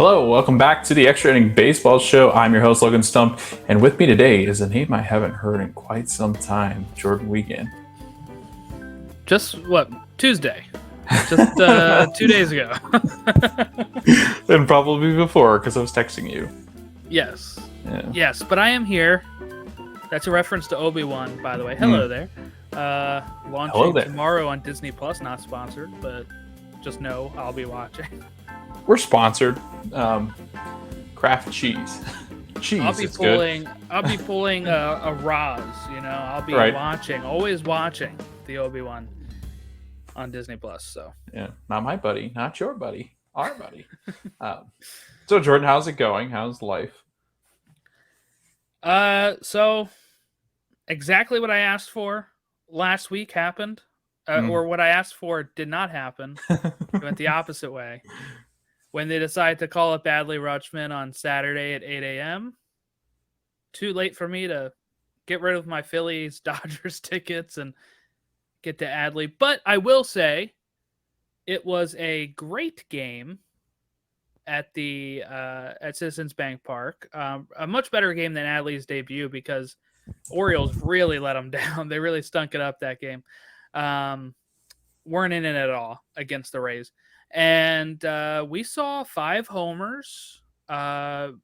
Hello, welcome back to the Extra Inning Baseball Show. I'm your host, Logan Stump, and with me today is a name I haven't heard in quite some time, Jordan Wiegand. Just Tuesday? Just 2 days ago. And probably before, because I was texting you. Yes. Yeah. Yes, but I am here. That's a reference to Obi-Wan, by the way. Hello there. Launching tomorrow on Disney Plus, not sponsored, but just know I'll be watching. We're sponsored. Kraft cheese. Cheese. I'll be pulling a Roz. I'll be always watching the Obi-Wan on Disney Plus. So yeah, not my buddy, not your buddy, our buddy. So Jordan, how's it going? How's life? So exactly what I asked for last week happened, or what I asked for did not happen. It went the opposite way. When they decided to call up Adley Rutschman on Saturday at 8 a.m., too late for me to get rid of my Phillies Dodgers tickets and get to Adley. But I will say it was a great game at Citizens Bank Park. A much better game than Adley's debut because Orioles really let them down. They really stunk it up that game. Weren't in it at all against the Rays. And we saw 5 homers. The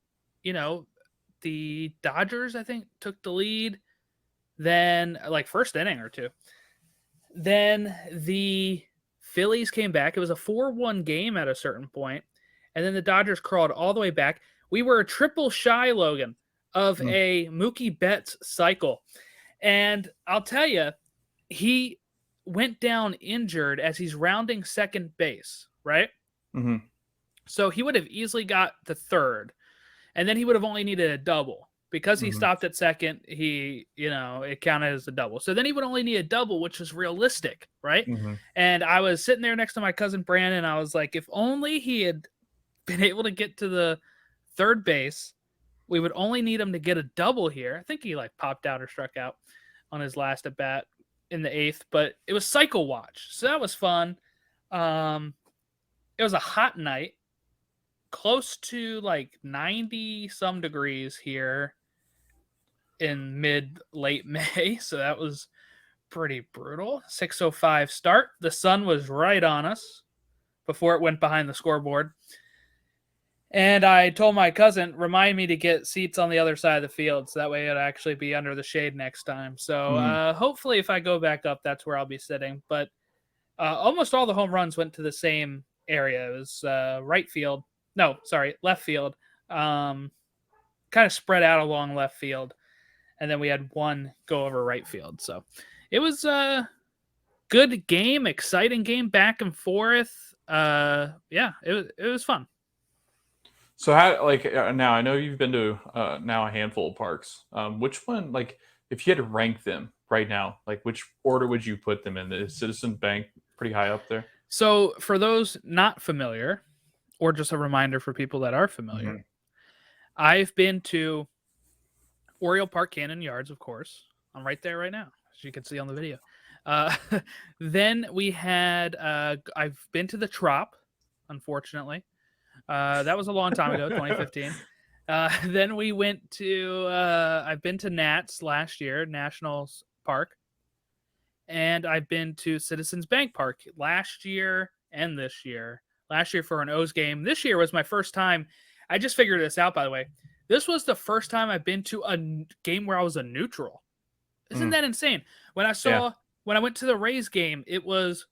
Dodgers, I think, took the lead. Then, first inning or two. Then the Phillies came back. It was a 4-1 game at a certain point. And then the Dodgers crawled all the way back. We were a triple shy, Logan, of a Mookie Betts cycle. And I'll tell you, he went down injured as he's rounding second base, right? Mm-hmm. So he would have easily got the third, and then he would have only needed a double. Because he stopped at second, it counted as a double. So then he would only need a double, which was realistic, right? Mm-hmm. And I was sitting there next to my cousin Brandon, and I was like, if only he had been able to get to the third base, we would only need him to get a double here. I think he popped out or struck out on his last at bat in the 8th, but it was cycle watch, so that was fun. It was a hot night, close to 90 some degrees here in late May, so that was pretty brutal. 6:05 start. The sun was right on us before it went behind the scoreboard. And I told my cousin, remind me to get seats on the other side of the field, so that way it'd actually be under the shade next time. So hopefully if I go back up, that's where I'll be sitting. But almost all the home runs went to the same area. It was left field. Kind of spread out along left field. And then we had one go over right field. So it was a good game, exciting game, back and forth. It was fun. So how now I know you've been to now a handful of parks. Which one, if you had to rank them right now, which order would you put them in? Is Citizens Bank pretty high up there? So for those not familiar, or just a reminder for people that are familiar, I've been to Oriole Park Cannon Yards, of course. I'm right there right now, as you can see on the video. Then we had I've been to the Trop, unfortunately. That was a long time ago, 2015. Then we went to I've been to Nats last year, Nationals Park. And I've been to Citizens Bank Park last year and this year. Last year for an O's game. This year was my first time. I just figured this out, by the way. This was the first time I've been to a game where I was a neutral. Isn't that insane? When I went to the Rays game, it was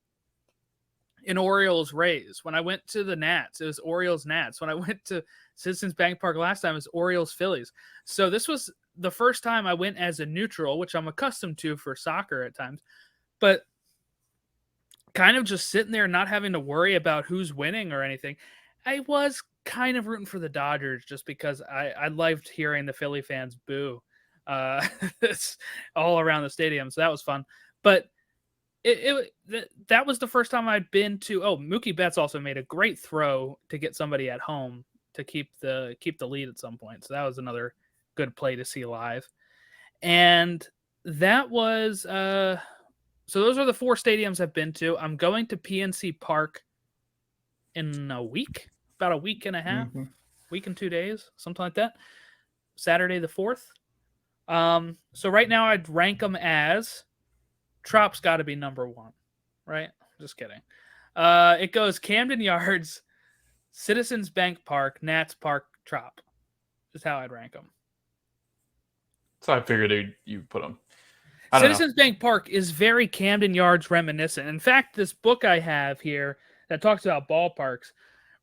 an Orioles Rays. When I went to the Nats, it was Orioles Nats. When I went to Citizens Bank Park last time, it was Orioles Phillies. So this was the first time I went as a neutral, which I'm accustomed to for soccer at times. But kind of just sitting there not having to worry about who's winning or anything. I was kind of rooting for the Dodgers just because I loved hearing the Philly fans boo it's all around the stadium. So that was fun. But that was the first time I'd been to. Oh, Mookie Betts also made a great throw to get somebody at home to keep the lead at some point. So that was another good play to see live. And that was so those are the 4 stadiums I've been to. I'm going to PNC Park in a week, about a week and a half, Mm-hmm. week and 2 days, something like that. Saturday the 4th. So right now I'd rank them as Trop's got to be number 1, right? Just kidding. It goes Camden Yards, Citizens Bank Park, Nats Park, Trop. Is how I'd rank them. So I figured you put them. I don't know. Citizens Bank Park is very Camden Yards reminiscent. In fact, this book I have here that talks about ballparks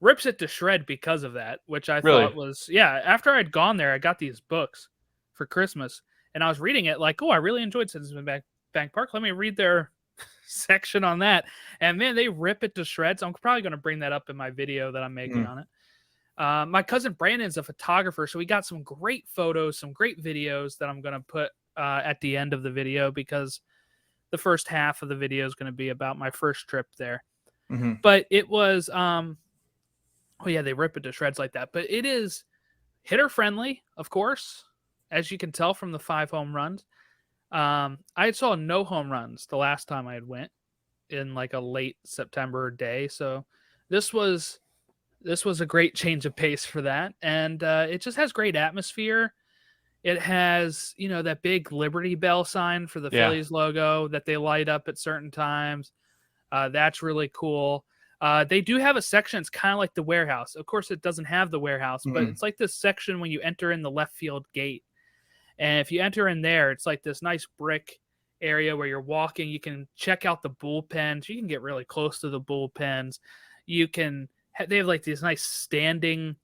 rips it to shred because of that, which I Really? thought was, after I'd gone there, I got these books for Christmas, and I was reading it like, oh, I really enjoyed Citizens Bank Park. Let me read their section on that. And man, they rip it to shreds. I'm probably going to bring that up in my video that I'm making on it. My cousin Brandon's a photographer, so we got some great photos, some great videos that I'm going to put at the end of the video, because the first half of the video is going to be about my first trip there. Mm-hmm. But it was, they rip it to shreds like that. But it is hitter friendly, of course, as you can tell from the 5 home runs. I saw no home runs the last time I had went in like a late September day, so this was a great change of pace for that, and it just has great atmosphere. It has, that big Liberty Bell sign for the Phillies logo that they light up at certain times. That's really cool. They do have a section. It's kind of like the warehouse. Of course, it doesn't have the warehouse, but it's like this section when you enter in the left field gate. And if you enter in there, it's like this nice brick area where you're walking. You can check out the bullpens. You can get really close to the bullpens. They have like this nice standing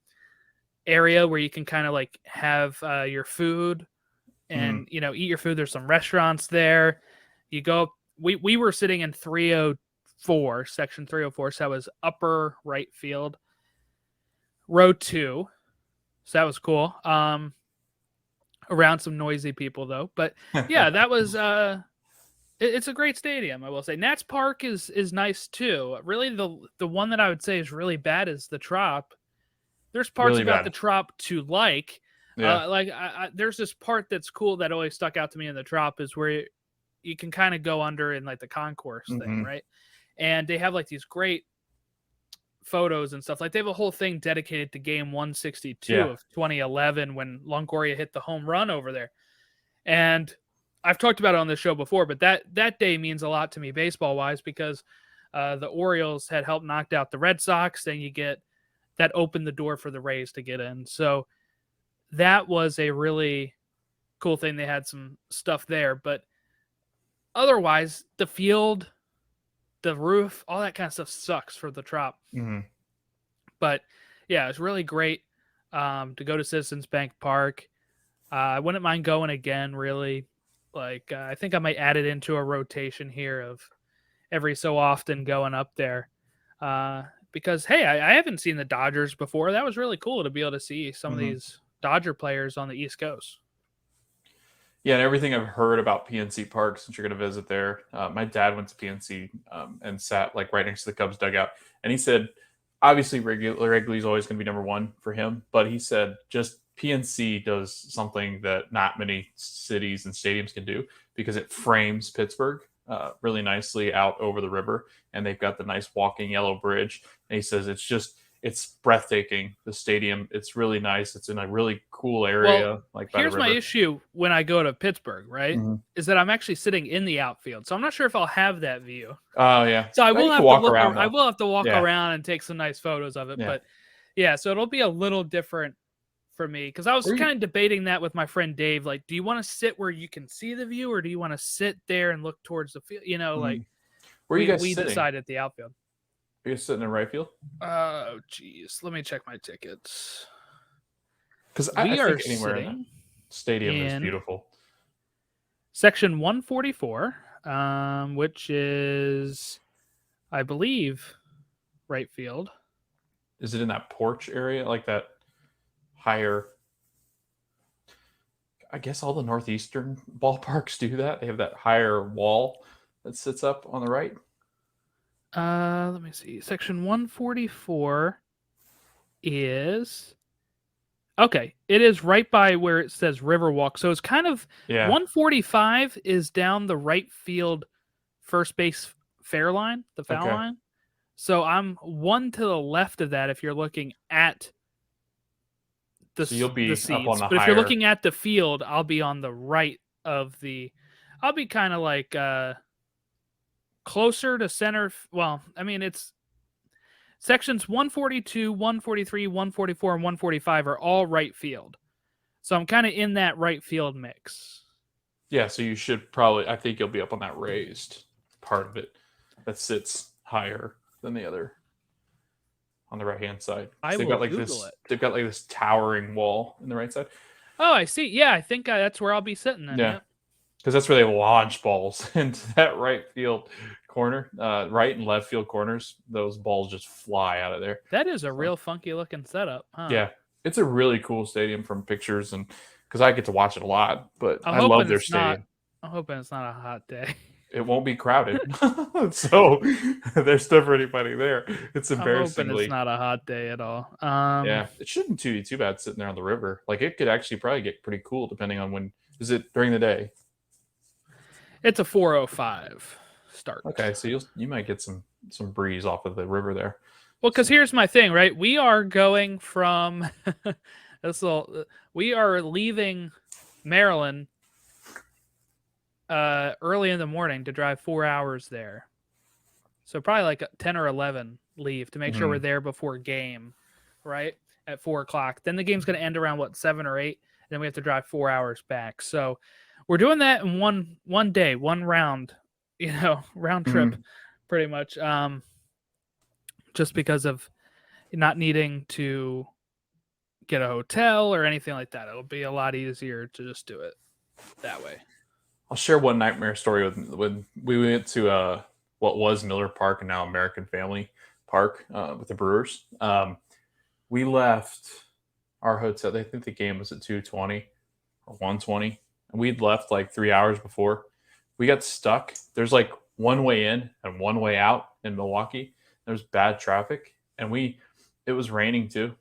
area where you can kind of like have your food and, eat your food. There's some restaurants there. You go, we were sitting in 304, section 304. So that was upper right field, row 2. So that was cool. Around some noisy people though, but yeah, that was it's a great stadium, I will say. Nats Park is nice too. Really, the one that I would say is really bad is the Trop. There's parts Really about bad. the Trop to like. Yeah. There's this part that's cool that always stuck out to me in the Trop is where you can kind of go under in like the concourse thing, right? And they have like these great photos and stuff. Like they have a whole thing dedicated to game 162 of 2011 when Longoria hit the home run over there. And I've talked about it on this show before, but that day means a lot to me baseball wise, because the Orioles had helped knocked out the Red Sox. Then that opened the door for the Rays to get in. So that was a really cool thing. They had some stuff there, but otherwise the field, the roof, all that kind of stuff sucks for the Trop. But yeah, it's really great to go to Citizens Bank Park. I wouldn't mind going again, really. Like, I think I might add it into a rotation here of every so often going up there. Because, hey, I haven't seen the Dodgers before. That was really cool to be able to see some of these Dodger players on the East Coast. Yeah, and everything I've heard about PNC Park, since you're going to visit there, my dad went to PNC and sat like right next to the Cubs dugout, and he said, obviously Wrigley's always going to be number 1 for him, but he said just PNC does something that not many cities and stadiums can do, because it frames Pittsburgh really nicely out over the river, and they've got the nice walking yellow bridge. And he says it's breathtaking. The stadium, it's really nice. It's in a really cool area. Like by here's the my river. issue when I go to Pittsburgh, right? Is that I'm actually sitting in the outfield, so I'm not sure if I'll have that view. Oh yeah. So I will have to walk look around. I will have to walk around and take some nice photos of it. Yeah. But yeah, so it'll be a little different for me, because I was kind of debating that with my friend Dave. Like, do you want to sit where you can see the view, or do you want to sit there and look towards the field? Like, where are you guys we sitting? decided the outfield. Are you sitting in right field? Oh, geez. Let me check my tickets. Because I think anywhere in the stadium is beautiful. Section 144, which is, I believe, right field. Is it in that porch area, like that higher? I guess all the northeastern ballparks do that. They have that higher wall that sits up on the right. Let me see. Section 144 is okay. It is right by where it says Riverwalk. So it's kind of 145 is down the right field first base fair line, the foul line. So I'm one to the left of that if you're looking at So you'll the be up on seats. the But if you're higher. looking at the field, I'll be on the right of the. I'll be kind of like closer to center. Well, I mean, it's sections 142, 143, 144, and 145 are all right field. So I'm kind of in that right field mix. Yeah, so you should probably. I think you'll be up on that raised part of it that sits higher than the other on the right hand side. I They've will got like Google this. it. They've got like this towering wall in the right side. Oh, I see. Yeah, I think that's where I'll be sitting then. Yeah, Yep. because that's where they launch balls into that right field corner, right and left field corners. Those balls just fly out of there. That is a real funky looking setup, huh? Yeah, it's a really cool stadium from pictures, and because I get to watch it a lot. But I'm I love hoping their it's not. stadium. I'm hoping it's not a hot day. It won't be crowded, so there's still for anybody there. It's I'm hoping it's embarrassingly. not a hot day at all. Yeah, it shouldn't be too bad sitting there on the river. Like it could actually probably get pretty cool depending on when. Is it during the day? It's a 4:05 start. Okay, so you might get some breeze off of the river there. Well, because here's my thing, right? We are going from we are leaving Maryland early in the morning to drive 4 hours there. So probably like 10 or 11 leave to make sure we're there before game, right? At 4 o'clock. Then the game's going to end around 7 or 8. And then we have to drive 4 hours back. So we're doing that in one day, one round, round trip, pretty much. Just because of not needing to get a hotel or anything like that. It'll be a lot easier to just do it that way. I'll share one nightmare story when we went to what was Miller Park and now American Family Park with the Brewers. We left our hotel. I think the game was at 2:20 or 1:20, and we'd left like 3 hours before. We got stuck. There's like one way in and one way out in Milwaukee. There's bad traffic, and it was raining too.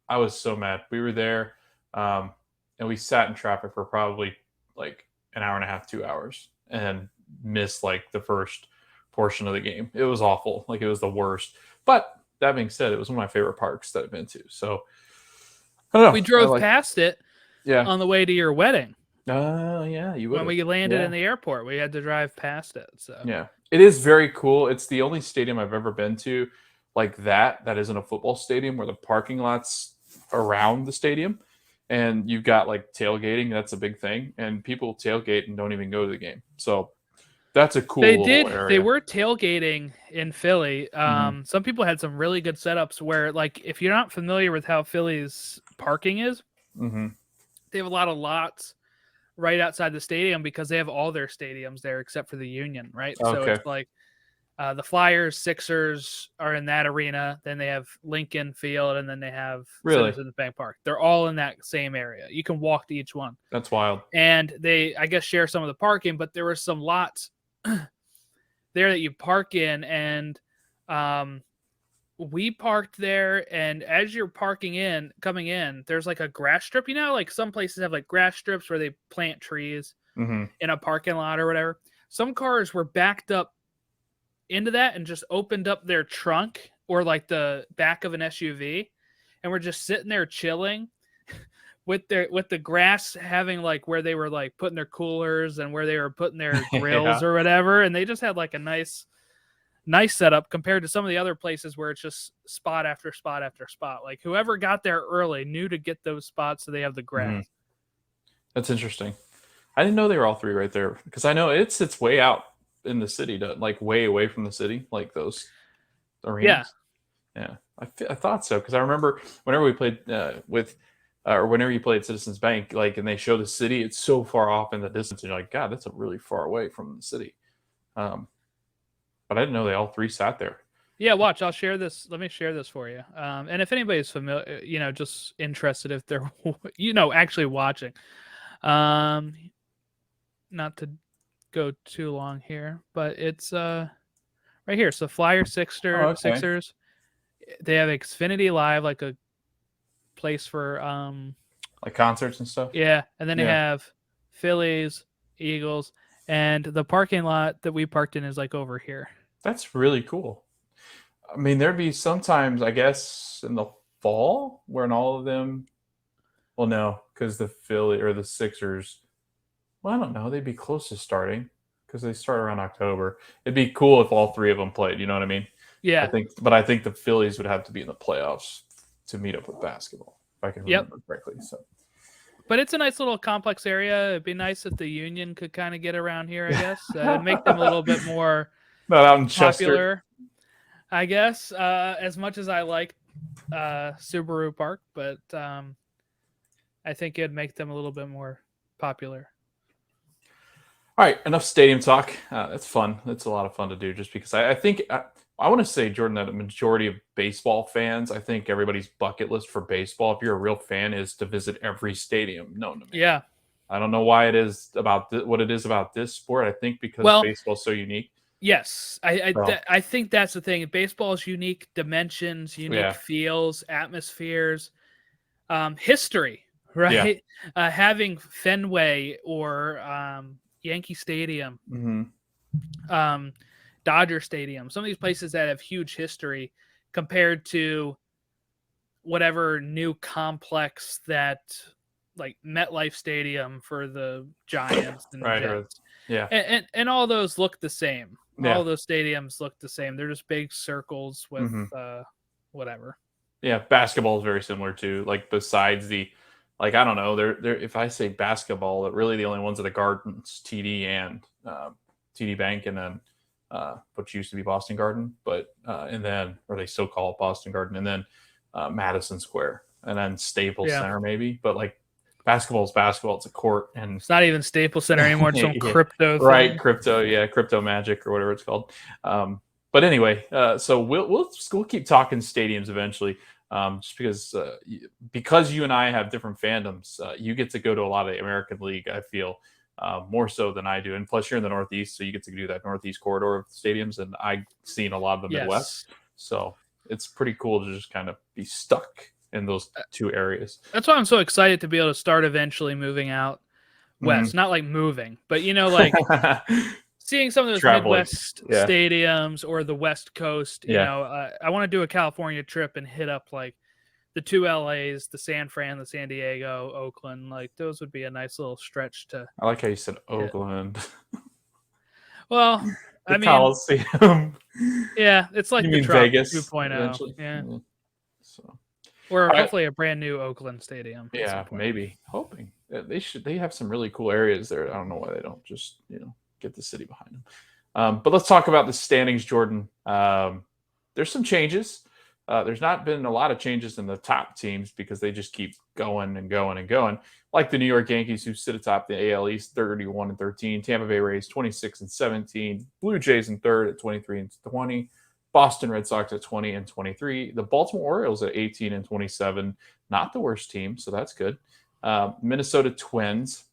I was so mad. We were there, and we sat in traffic for probably like an hour and a half, 2 hours, and missed like the first portion of the game. It was awful. Like it was the worst. But that being said, it was one of my favorite parks that I've been to. So I don't know. We drove past it on the way to your wedding. Yeah, you would. When we landed in the airport, we had to drive past it. So yeah, it is very cool. It's the only stadium I've ever been to like that isn't a football stadium where the parking lot's around the stadium. And you've got like tailgating. That's a big thing. And people tailgate and don't even go to the game. So that's a cool little area. They were tailgating in Philly. Some people had some really good setups where, like, if you're not familiar with how Philly's parking is, they have a lot of lots right outside the stadium because they have all their stadiums there except for the Union, right? Okay. So it's like the Flyers, Sixers are in that arena. Then they have Lincoln Field, and then they have Citizens Bank Park. They're all in that same area. You can walk to each one. That's wild. And they, I guess, share some of the parking, but there were some lots there that you park in, and we parked there. And as you're coming in, there's like a grass strip. Like some places have like grass strips where they plant trees in a parking lot or whatever. Some cars were backed up into that and just opened up their trunk or like the back of an SUV, and we're just sitting there chilling with the grass having like where they were like putting their coolers and where they were putting their grills or whatever, and they just had like a nice setup compared to some of the other places where it's just spot after spot after spot. Like whoever got there early knew to get those spots so they have the grass. That's interesting. I didn't know they were all three right there because I know it's way out in the city, like way away from the city, like those arenas. Yeah. I thought so because I remember whenever we played or whenever you played Citizens Bank, like, and they show the city, it's so far off in the distance, and you're like, God, that's a really far away from the city. But I didn't know they all three sat there. Yeah, watch. I'll share this. Let me share this for you. And if anybody's familiar, just interested, if they're, actually watching, not to go too long here, but it's right here. So Flyer Sixers, they have Xfinity Live, like a place for like concerts and stuff. Yeah, and then they have Phillies, Eagles, and the parking lot that we parked in is like over here. That's really cool. I mean, there'd be sometimes, I guess, in the fall when all of them. Well, no, because the Philly or the Sixers. Well, I don't know. They'd be close to starting because they start around October. It'd be cool if all three of them played. You know what I mean? Yeah. I think the Phillies would have to be in the playoffs to meet up with basketball, if I can Yep. remember correctly. So, But it's a nice little complex area. It'd be nice if the Union could kind of get around here, I guess. It'd make them a little bit more not out in Chester. popular, I guess. As much as I like Subaru Park, but I think it'd make them a little bit more popular. All right, enough stadium talk. That's fun. That's a lot of fun to do just because I think I want to say, Jordan, that a majority of baseball fans, I think everybody's bucket list for baseball, if you're a real fan, is to visit every stadium known to me. Yeah. I don't know why it is about what it is about this sport. I think because baseball's so unique. Yes, I think that's the thing. Baseball is unique dimensions, unique feels, atmospheres, history, right? Yeah. Having Fenway or Yankee Stadium, Dodger Stadium, some of these places that have huge history compared to whatever new complex that like MetLife Stadium for the Giants and Jets. Yeah. And all those look the same. Yeah. All those stadiums look the same. They're just big circles with whatever. Yeah, basketball is very similar too. Like besides the I don't know, they're if I say basketball, really the only ones are the Gardens, TD and TD Bank, and then which used to be Boston Garden, but and then or they still call it Boston Garden, and then Madison Square, and then Staples Center maybe. But like basketball is basketball; it's a court, and it's not even Staples Center anymore. It's some crypto thing. Right? Crypto Magic or whatever it's called. But anyway, so we'll keep talking stadiums eventually. Just because you and I have different fandoms, you get to go to a lot of the American League. I feel more so than I do, and plus you're in the Northeast, so you get to do that Northeast corridor of stadiums, and I've seen a lot of the Midwest, so it's pretty cool to just kind of be stuck in those two areas. That's why I'm so excited to be able to start eventually moving out west. Not like moving, but like seeing some of those Midwest stadiums or the West Coast. You know, I want to do a California trip and hit up like the two LAs, the San Fran, the San Diego, Oakland. Like those would be a nice little stretch to. I like how you said Oakland. Well, I mean, Coliseum. Yeah, it's like the Vegas 2.0. Yeah. So. Or hopefully a brand new Oakland stadium. Yeah, maybe. Hoping they have some really cool areas there. I don't know why they don't just get the city behind them. But let's talk about the standings, Jordan. There's some changes. There's not been a lot of changes in the top teams because they just keep going and going and going. Like the New York Yankees, who sit atop the AL East, 31-13. Tampa Bay Rays, 26-17. Blue Jays in third at 23-20. Boston Red Sox at 20-23. The Baltimore Orioles at 18-27. Not the worst team, so that's good. Minnesota Twins,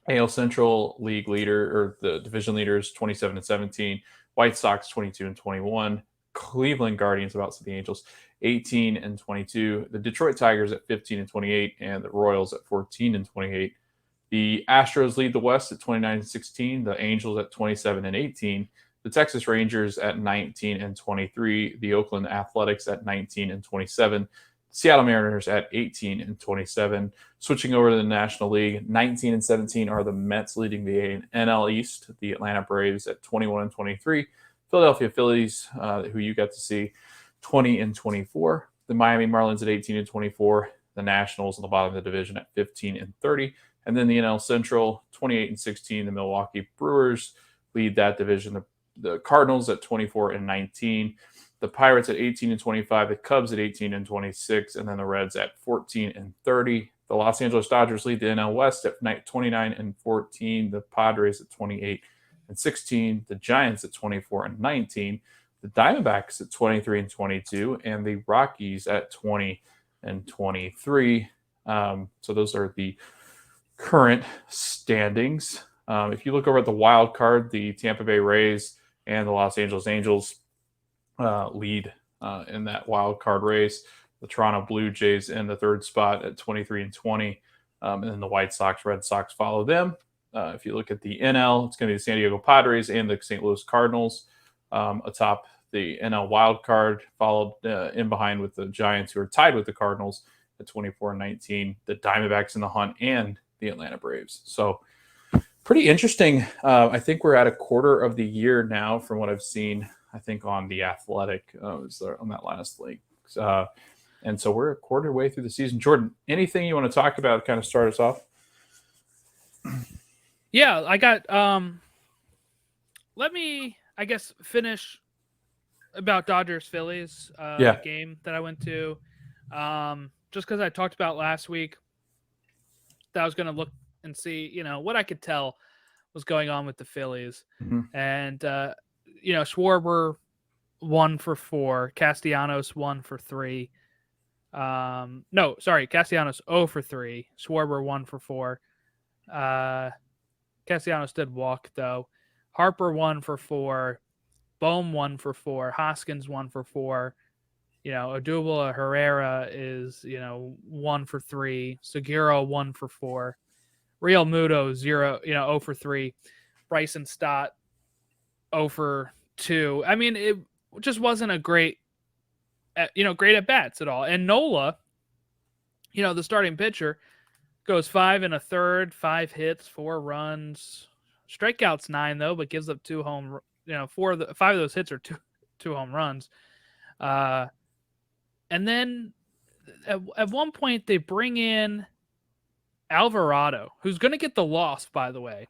AL Central League leader, or the division leaders, 27-17. White Sox, 22-21. Cleveland Guardians, about to the Angels, 18-22. The Detroit Tigers at 15-28, and the Royals at 14-28. The Astros lead the West at 29-16. The Angels at 27-18. The Texas Rangers at 19-23. The Oakland Athletics at 19-27. Seattle Mariners at 18-27. Switching over to the National League, 19-17 are the Mets leading the NL East. The Atlanta Braves at 21-23. Philadelphia Phillies, who you got to see, 20-24. The Miami Marlins at 18-24. The Nationals on the bottom of the division at 15-30. And then the NL Central, 28-16. The Milwaukee Brewers lead that division. The Cardinals at 24-19. The Pirates at 18-25. The Cubs at 18-26. And then the Reds at 14-30. The Los Angeles Dodgers lead the NL West at 29-14. The Padres at 28-16. The Giants at 24-19. The Diamondbacks at 23-22. And the Rockies at 20-23. So those are the current standings. If you look over at the wild card, the Tampa Bay Rays and the Los Angeles Angels lead in that wild card race. The Toronto Blue Jays in the third spot at 23-20. And then the White Sox, Red Sox follow them. If you look at the NL, it's going to be the San Diego Padres and the St. Louis Cardinals atop the NL wild card, followed in behind with the Giants, who are tied with the Cardinals at 24-19, the Diamondbacks in the hunt, and the Atlanta Braves. So pretty interesting. I think we're at a quarter of the year now from what I've seen, I think, on The Athletic, on that last link. And so we're a quarter way through the season. Jordan, anything you want to talk about, kind of start us off? Yeah, I got let me, I guess, finish about Dodgers Phillies game that I went to. Just because I talked about last week that I was going to look and see, what I could tell was going on with the Phillies. And, Schwarber 1 for 4, Castellanos 1 for 3. No, sorry, Castellanos 0 for 3, Schwarber 1 for 4. Castellanos did walk, though. Harper 1 for 4, Bohm 1 for 4, Hoskins 1 for 4. Odubel Herrera is, 1 for 3, Segura 1 for 4, Real Muto 0 for 3, Bryson Stott 0 for 2. I mean, it just wasn't a great at bats at all. And Nola, the starting pitcher, goes 5 1/3, 5 hits, 4 runs, strikeouts 9 though, but gives up 2 home. 5 of those hits are two home runs. And then at one point they bring in Alvarado, who's going to get the loss, by the way.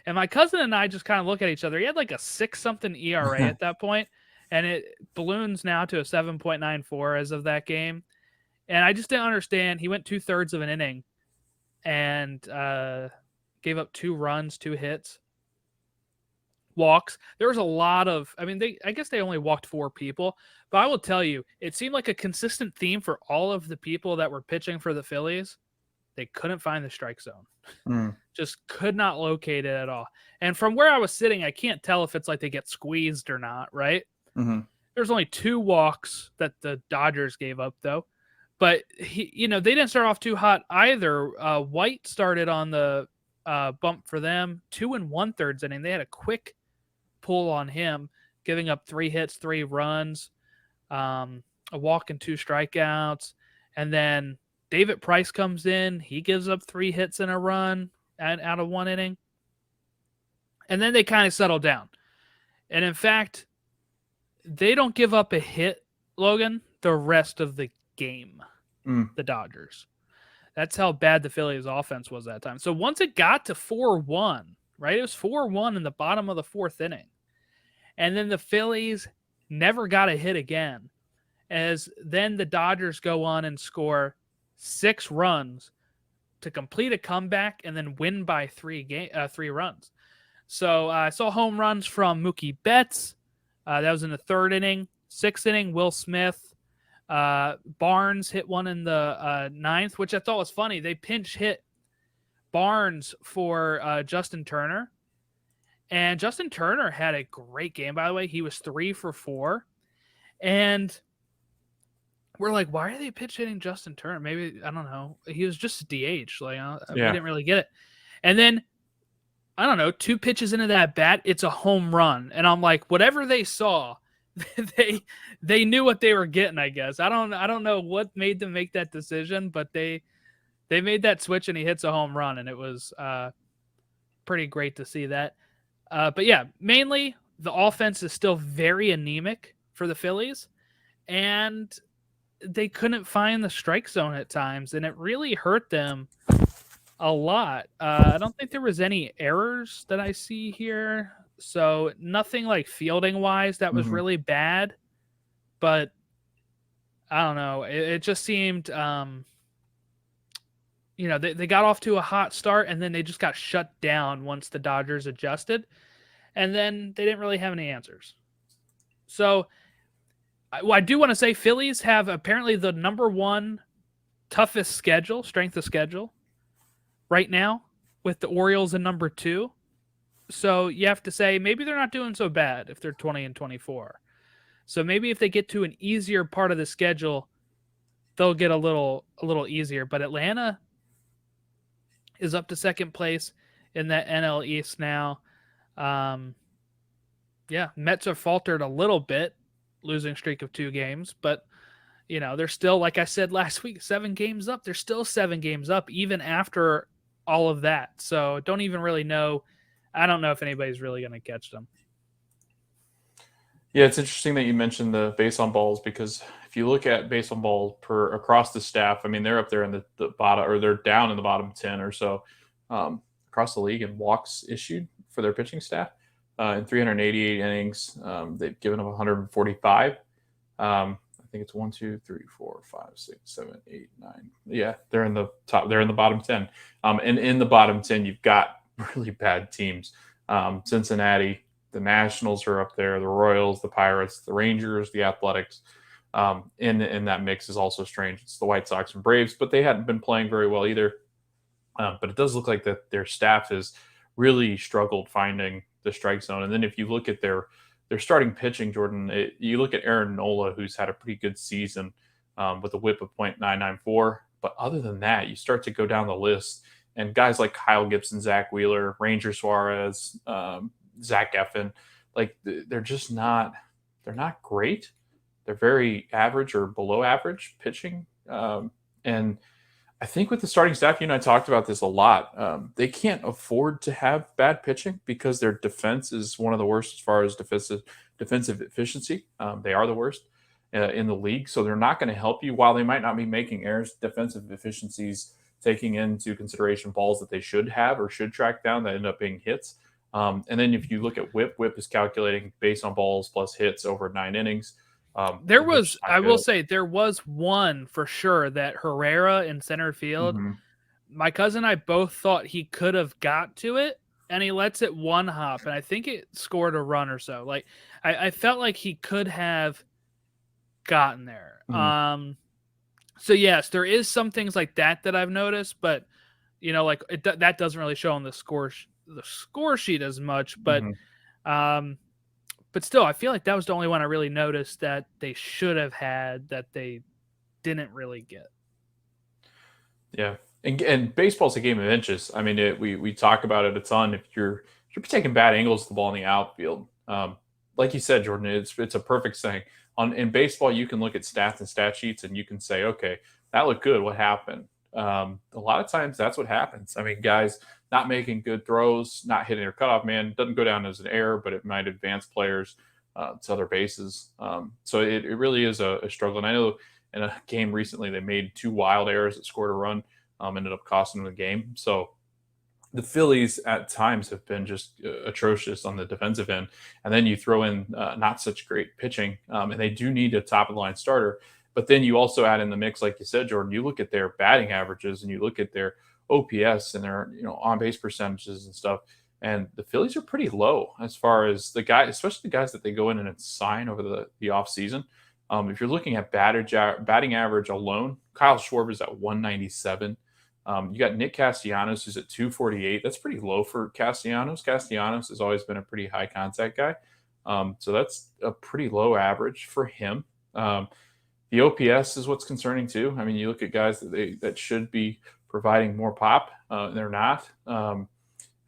And my cousin and I just kind of look at each other. He had like a 6-something ERA at that point, and it balloons now to a 7.94 as of that game. And I just didn't understand. He went 2/3 of an inning and gave up 2 runs, 2 hits, walks. There was a lot of, I guess they only walked 4 people, but I will tell you, it seemed like a consistent theme for all of the people that were pitching for the Phillies. They couldn't find the strike zone. Just could not locate it at all. And from where I was sitting, I can't tell if it's like they get squeezed or not, right? There's only 2 walks that the Dodgers gave up, though. But, they didn't start off too hot either. White started on the bump for them, 2 1/3 inning. They had a quick pull on him, giving up 3 hits, 3 runs, a walk and 2 strikeouts. And then David Price comes in. He gives up 3 hits and a run out of 1 inning. And then they kind of settle down. And in fact, they don't give up a hit, Logan, the rest of the game, the Dodgers. That's how bad the Phillies offense was that time. So once it got to 4-1, right? It was 4-1 in the bottom of the 4th inning. And then the Phillies never got a hit again, as then the Dodgers go on and score 6 runs to complete a comeback and then win by 3 runs. So I saw home runs from Mookie Betts. That was in the 3rd inning. 6th inning, Will Smith. Barnes hit one in the 9th, which I thought was funny. They pinch hit Barnes for Justin Turner. And Justin Turner had a great game, by the way. He was 3 for 4. And we're like, why are they pitch hitting Justin Turner? Maybe, I don't know. He was just DH. We didn't really get it. And then, I don't know, 2 pitches into that bat, it's a home run. And I'm like, whatever they saw, they knew what they were getting, I guess. I don't know what made them make that decision, but they made that switch and he hits a home run, and it was pretty great to see that. But yeah, mainly the offense is still very anemic for the Phillies, and they couldn't find the strike zone at times, and it really hurt them a lot. I don't think there was any errors that I see here. So nothing like fielding wise that was really bad, but I don't know. It just seemed, they got off to a hot start and then they just got shut down once the Dodgers adjusted, and then they didn't really have any answers. So I do want to say Phillies have apparently the number 1 toughest strength of schedule right now, with the Orioles in number 2. So you have to say maybe they're not doing so bad if they're 20-24. So maybe if they get to an easier part of the schedule, they'll get a little easier. But Atlanta is up to 2nd place in that NL East now. Yeah, Mets have faltered a little bit, losing streak of 2 games, but they're still, like I said last week, 7 games up. They're still 7 games up even after all of that. So don't even really know. I don't know if anybody's really going to catch them. Yeah, it's interesting that you mentioned the base on balls because if you look at base on ball per across the staff, I mean they're up there in the bottom, or they're down in the bottom 10 or so across the league in walks issued for their pitching staff. In 388 innings, they've given up 145. I think it's 1, 2, 3, 4, 5, 6, 7, 8, 9. Yeah, they're in the top. They're in the bottom 10. And in the bottom 10, you've got really bad teams. Cincinnati, the Nationals are up there. The Royals, the Pirates, the Rangers, the Athletics. In that mix is also strange. It's the White Sox and Braves, but they hadn't been playing very well either. But it does look like that their staff has really struggled finding the strike zone. And then if you look at their starting pitching, Jordan, you look at Aaron Nola, who's had a pretty good season with a WHIP of .994. But other than that, you start to go down the list, and guys like Kyle Gibson, Zach Wheeler, Ranger Suarez, Zach Effin, like they're just not great. They're very average or below average pitching, and I think with the starting staff, you and I talked about this a lot. They can't afford to have bad pitching because their defense is one of the worst as far as defensive efficiency. They are the worst in the league, so they're not going to help you. While they might not be making errors, defensive efficiencies taking into consideration balls that they should have or should track down that end up being hits. And then if you look at WHIP, WHIP is calculating based on balls plus hits over 9 innings. I will say, there was one for sure that Herrera in center field. Mm-hmm. My cousin and I both thought he could have got to it, and he lets it one hop, and I think it scored a run or so. Like I felt like he could have gotten there. Mm-hmm. So yes, there is some things like that I've noticed, but like that doesn't really show on the score sheet as much. But but still, I feel like that was the only one I really noticed that they should have had that they didn't really get. Yeah, and baseball's a game of inches. I mean, we talk about it a ton. If you're taking bad angles to the ball in the outfield, like you said, Jordan, it's a perfect thing. In baseball, you can look at stats and stat sheets, and you can say, okay, that looked good. What happened? A lot of times, that's what happens. I mean, guys not making good throws, not hitting their cutoff man, doesn't go down as an error, but it might advance players to other bases. So it really is a struggle. And I know in a game recently, they made 2 wild errors that scored a run, ended up costing them the game. So the Phillies at times have been just atrocious on the defensive end. And then you throw in not such great pitching, and they do need a top of the line starter. But then you also add in the mix, like you said, Jordan, you look at their batting averages and you look at their OPS and their on base percentages and stuff. And the Phillies are pretty low as far as the guys, especially the guys that they go in and sign over the off season. If you're looking at batting average alone, Kyle Schwarber's at 197. You got Nick Castellanos, who's at 248. That's pretty low for Castellanos. Castellanos has always been a pretty high contact guy. So that's a pretty low average for him. The OPS is what's concerning too. I mean, you look at guys that should be providing more pop, and they're not.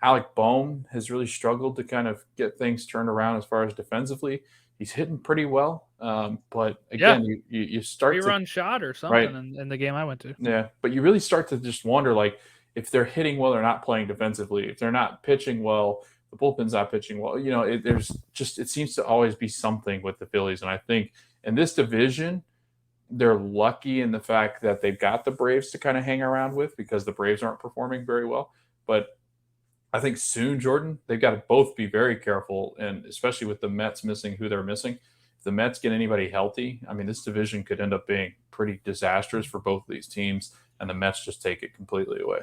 Alec Bohm has really struggled to kind of get things turned around as far as defensively. He's hitting pretty well, but again, you start to run shot or something in the game I went to. Yeah, but you really start to just wonder, like, if they're hitting well, they're not playing defensively. If they're not pitching well, the bullpen's not pitching well. It seems to always be something with the Phillies, and I think in this division, they're lucky in the fact that they've got the Braves to kind of hang around with because the Braves aren't performing very well. But I think soon, Jordan, they've got to both be very careful, and especially with the Mets missing who they're missing. If the Mets get anybody healthy, I mean, this division could end up being pretty disastrous for both of these teams, and the Mets just take it completely away.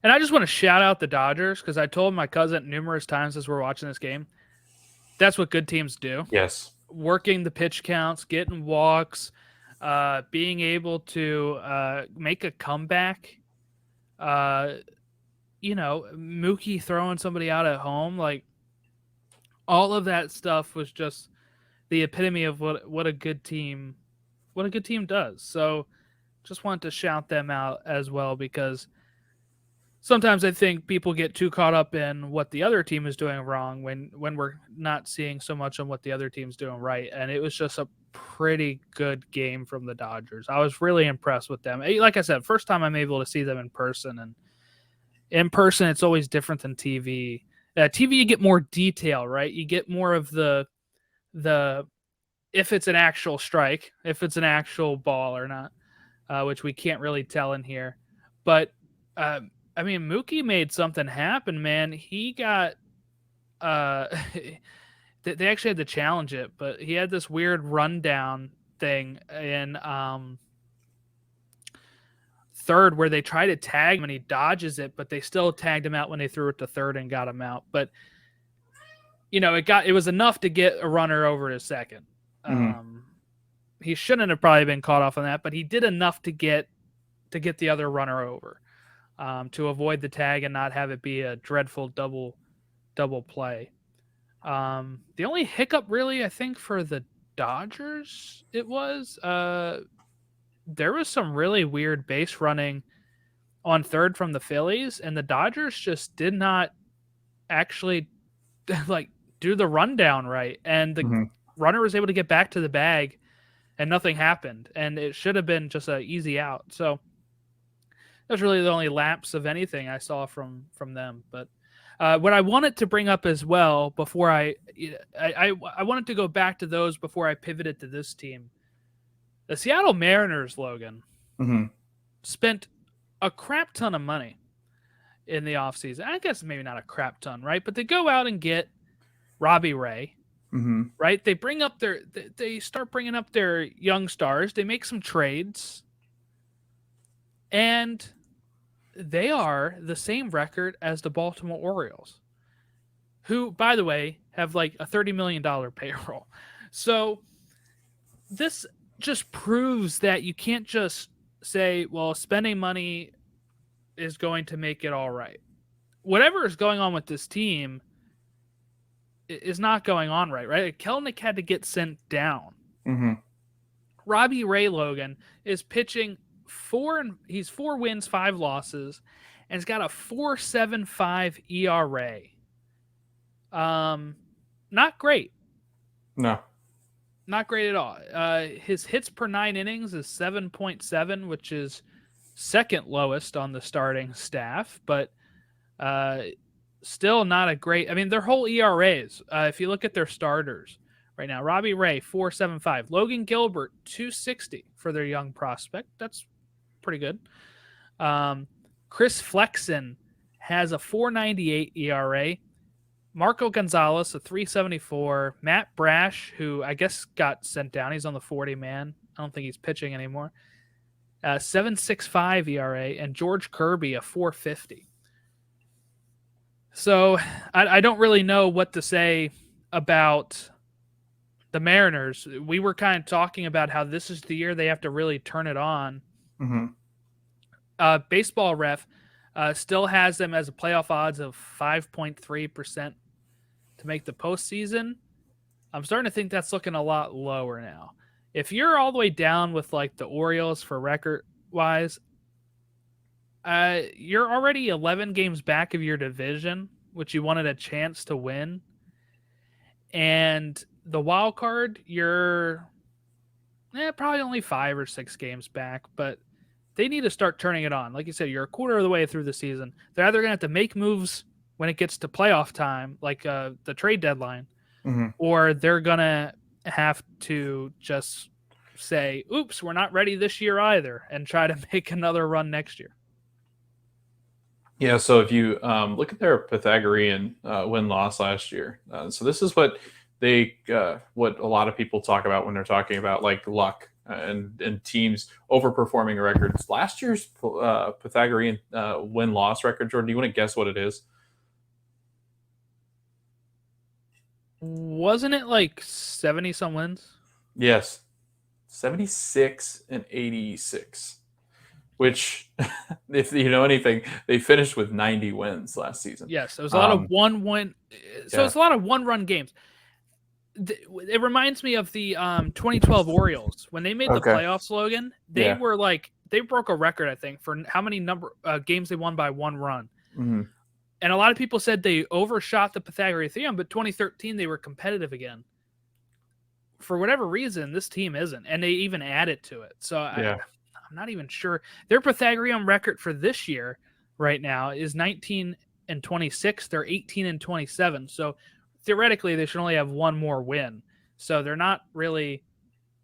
And I just want to shout out the Dodgers because I told my cousin numerous times as we're watching this game, that's what good teams do. Yes. Working the pitch counts, getting walks, being able to make a comeback. Mookie throwing somebody out at home, like all of that stuff was just the epitome of what a good team does. So just wanted to shout them out as well because sometimes I think people get too caught up in what the other team is doing wrong when we're not seeing so much on what the other team's doing right. And it was just a pretty good game from the Dodgers. I was really impressed with them. Like I said, first time I'm able to see them in person, and in person it's always different than TV. TV you get more detail, right? You get more of the if it's an actual strike, if it's an actual ball or not, which we can't really tell in here. But I mean, Mookie made something happen, man. He got they actually had to challenge it, but he had this weird rundown thing in third where they try to tag him and he dodges it, but they still tagged him out when they threw it to third and got him out. But it was enough to get a runner over to second. He shouldn't have probably been caught off on that, but he did enough to get the other runner over, to avoid the tag and not have it be a dreadful double play. The only hiccup really, I think, for the Dodgers, it was there was some really weird base running on third from the Phillies, and the Dodgers just did not actually do the rundown right, and the runner was able to get back to the bag and nothing happened, and it should have been just an easy out. So that's really the only lapse of anything I saw from them. But what I wanted to bring up as well before I wanted to go back to those before I pivoted to this team. The Seattle Mariners, Logan, spent a crap ton of money in the offseason. I guess maybe not a crap ton, right? But they go out and get Robbie Ray, right? They start bringing up their young stars. They make some trades, and they are the same record as the Baltimore Orioles, who, by the way, have like a $30 million payroll. So this just proves that you can't just say, well, spending money is going to make it all right. Whatever is going on with this team is not going on right? Kelenic had to get sent down. Robbie Ray, Logan, is pitching he's 4 wins, 5 losses, and he's got a 4.75 ERA. Not great. No. Not great at all. His hits per 9 innings is 7.7, which is second lowest on the starting staff, but still not a great. I mean, their whole ERAs, if you look at their starters right now, Robbie Ray, 4.75. Logan Gilbert, 2.60 for their young prospect. That's pretty good. Chris Flexen has a 4.98 ERA. Marco Gonzalez, a 3.74. Matt Brash, who I guess got sent down. He's on the 40 man. I don't think he's pitching anymore. 7.65 ERA. And George Kirby, a 4.50. So I don't really know what to say about the Mariners. We were kind of talking about how this is the year they have to really turn it on. Baseball Ref still has them as a playoff odds of 5.3% to make the postseason. I'm starting to think that's looking a lot lower now. If you're all the way down with like the Orioles for record wise, you're already 11 games back of your division, which you wanted a chance to win. And the wild card, you're probably only 5 or 6 games back, but they need to start turning it on. Like you said, you're a quarter of the way through the season. They're either going to have to make moves when it gets to playoff time, like the trade deadline, or they're going to have to just say, oops, we're not ready this year either, and try to make another run next year. Yeah, so if you look at their Pythagorean win-loss last year, so this is what what a lot of people talk about when they're talking about like luck and teams overperforming records. Last year's Pythagorean win-loss record, Jordan, do you want to guess what it is? Wasn't it like 70 some wins? Yes, 76 and 86. Which, if you know anything, they finished with 90 wins last season. Yes, it was a lot of one win. So it's a lot of one-run games. It reminds me of the 2012 Orioles when they made the Okay. playoffs. Logan, they were like they broke a record, I think, for how many games they won by 1 run. Mm-hmm. And a lot of people said they overshot the Pythagorean theorem, but 2013 they were competitive again. For whatever reason, this team isn't, and they even added to it. So I'm not even sure. Their Pythagorean record for this year right now is 19-26. They're 18-27. So theoretically, they should only have one more win. So they're not really.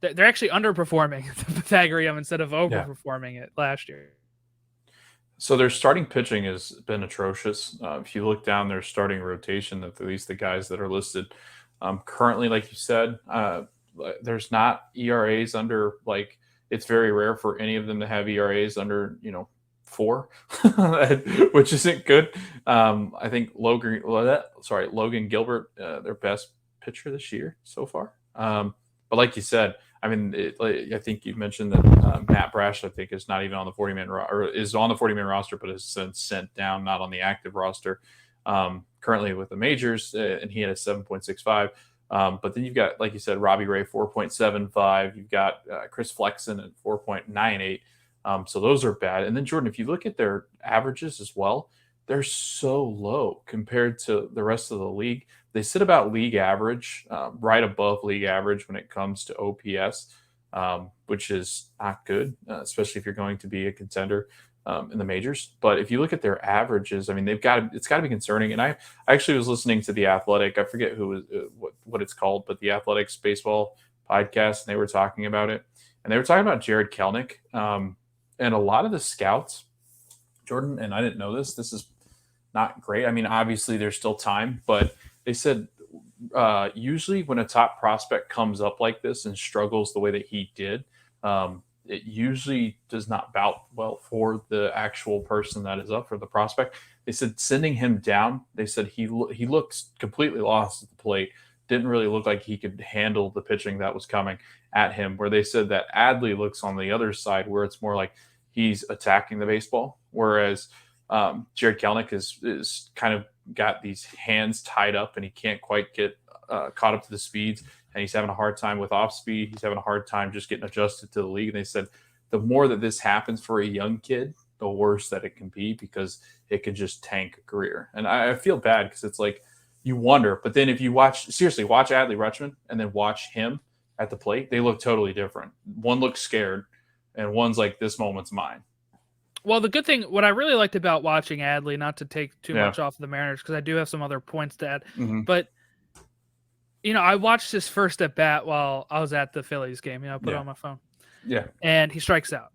They're actually underperforming the Pythagorean instead of overperforming it last year. So their starting pitching has been atrocious. If you look down their starting rotation, at least the guys that are listed currently, like you said, there's not ERAs under like it's very rare for any of them to have ERAs under 4, which isn't good. I think Logan Gilbert, their best pitcher this year so far. But like you said, I mean, I think you mentioned that Matt Brash, I think, is not even on the 40-man or is on the 40-man roster, but has since sent down, not on the active roster. Currently with the majors, and he had a 7.65. But then you've got, like you said, Robbie Ray 4.75. You've got Chris Flexen at 4.98. So those are bad. And then Jordan, if you look at their averages as well, they're so low compared to the rest of the league. They sit about league average, right above league average when it comes to OPS, which is not good, especially if you're going to be a contender in the majors. But if you look at their averages, I mean, it's got to be concerning. And I actually was listening to The Athletic. I forget who was what it's called, but The Athletic's baseball podcast, and they were talking about it. And they were talking about Jared Kelenic. And a lot of the scouts, Jordan, and I didn't know this is not great. I mean, obviously there's still time, but they said usually when a top prospect comes up like this and struggles the way that he did, it usually does not bout well for the actual person that is up for the prospect. They said sending him down, they said he looks completely lost at the plate, didn't really look like he could handle the pitching that was coming at him, where they said that Adley looks on the other side where it's more like he's attacking the baseball, whereas Jared Kelenic is kind of got these hands tied up and he can't quite get caught up to the speeds, and he's having a hard time with off speed. He's having a hard time just getting adjusted to the league. And they said the more that this happens for a young kid, the worse that it can be, because it can just tank a career. And I feel bad because it's like you wonder, but then if you watch Adley Rutschman and then watch him at the plate, they look totally different. One looks scared and one's like, this moment's mine. Well, the good thing, what I really liked about watching Adley, not to take too much off the Mariners, because I do have some other points to add, but I watched his first at bat while I was at the Phillies game. I put it on my phone. Yeah. And he strikes out.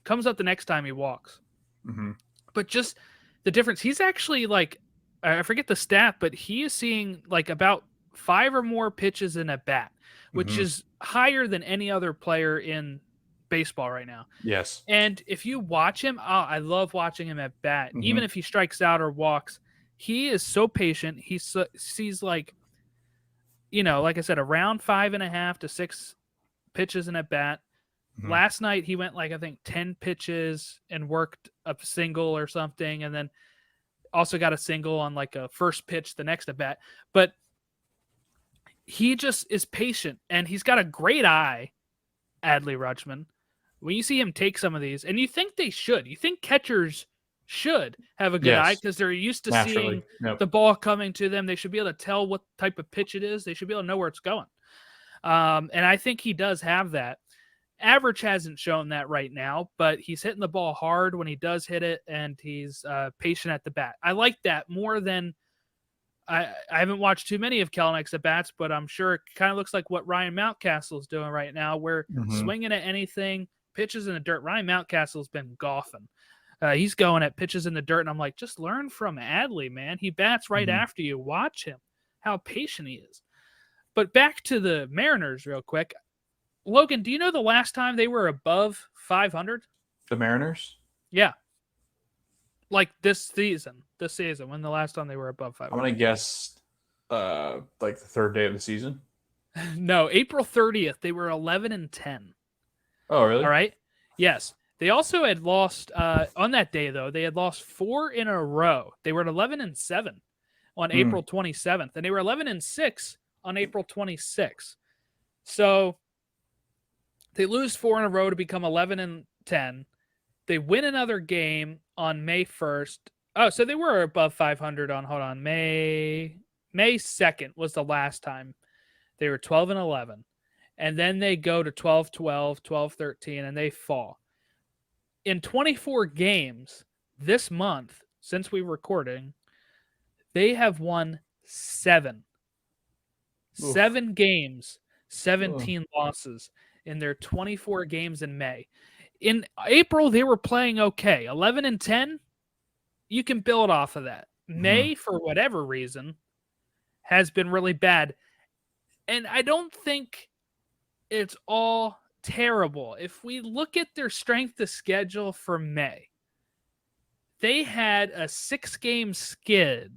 Comes up the next time he walks. Mm-hmm. But just the difference, he's actually like, I forget the stat, but he is seeing like about 5 or more pitches in at bat, which is higher than any other player in baseball right now. Yes. And if you watch him, I love watching him at bat. Even if he strikes out or walks, he is so patient. He sees like I said, around 5.5 to 6 pitches in at bat. Last night he went like I think 10 pitches and worked a single or something, and then also got a single on like a first pitch the next at bat. But he just is patient, and he's got a great eye, Adley Rutschman. When you see him take some of these, and you think they should, you think catchers should have a good eye because they're used to seeing the ball coming to them. They should be able to tell what type of pitch it is. They should be able to know where it's going. And I think he does have that. Average hasn't shown that right now, but he's hitting the ball hard when he does hit it, and he's patient at the bat. I like that more than I haven't watched too many of Kelenic's at bats, but I'm sure it kind of looks like what Ryan Mountcastle is doing right now, where swinging at anything, pitches in the dirt. Ryan Mountcastle's been golfing. He's going at pitches in the dirt, and I'm like, just learn from Adley, man. He bats right after you. Watch him, how patient he is. But back to the Mariners real quick. Logan, do you know the last time they were above 500? The Mariners? Yeah. Like this season, when the last time they were above 500. I'm going to guess like the third day of the season. No, April 30th, they were 11-10. Oh, really? All right. Yes. They also had lost on that day, though. They had lost 4 in a row. They were at 11-7 on April 27th, and they were 11-6 on April 26th. So they lose 4 in a row to become 11-10. They win another game on May 1st. Oh, so they were above 500 on, hold on, May 2nd was the last time. They were 12-11. And then they go to 12-12, 12-13, and they fall. In 24 games this month, since we were recording, they have won 7. Oof. 7 games, 17 losses in their 24 games in May. In April, they were playing okay. 11-10, you can build off of that. May, for whatever reason, has been really bad. And I don't think it's all terrible. If we look at their strength of schedule for May, they had a 6-game skid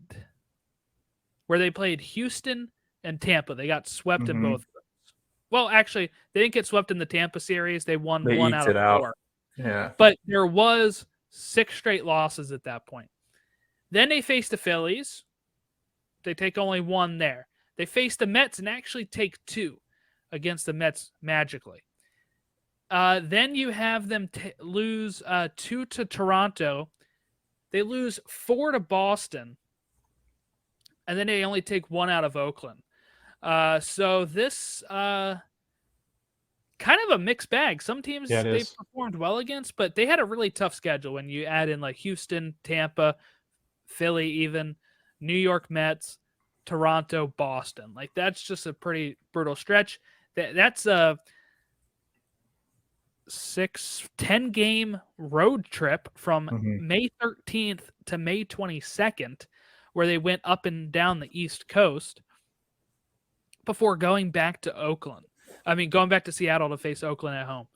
where they played Houston and Tampa. They got swept in both of those. Well, actually, they didn't get swept in the Tampa series. They won They 1 eked out of it out. 4. Yeah. But there was 6 straight losses at that point. Then they faced the Phillies. They take only 1 there. They face the Mets and actually take 2 against the Mets magically. Then you have them lose 2 to Toronto. They lose 4 to Boston. And then they only take 1 out of Oakland. So this kind of a mixed bag. Some teams they performed well against, but they had a really tough schedule when you add in like Houston, Tampa, Philly, even New York Mets, Toronto, Boston. Like that's just a pretty brutal stretch. That's a 10 game road trip from May 13th to May 22nd, where they went up and down the East Coast before going back to Oakland. Going back to Seattle to face Oakland at home.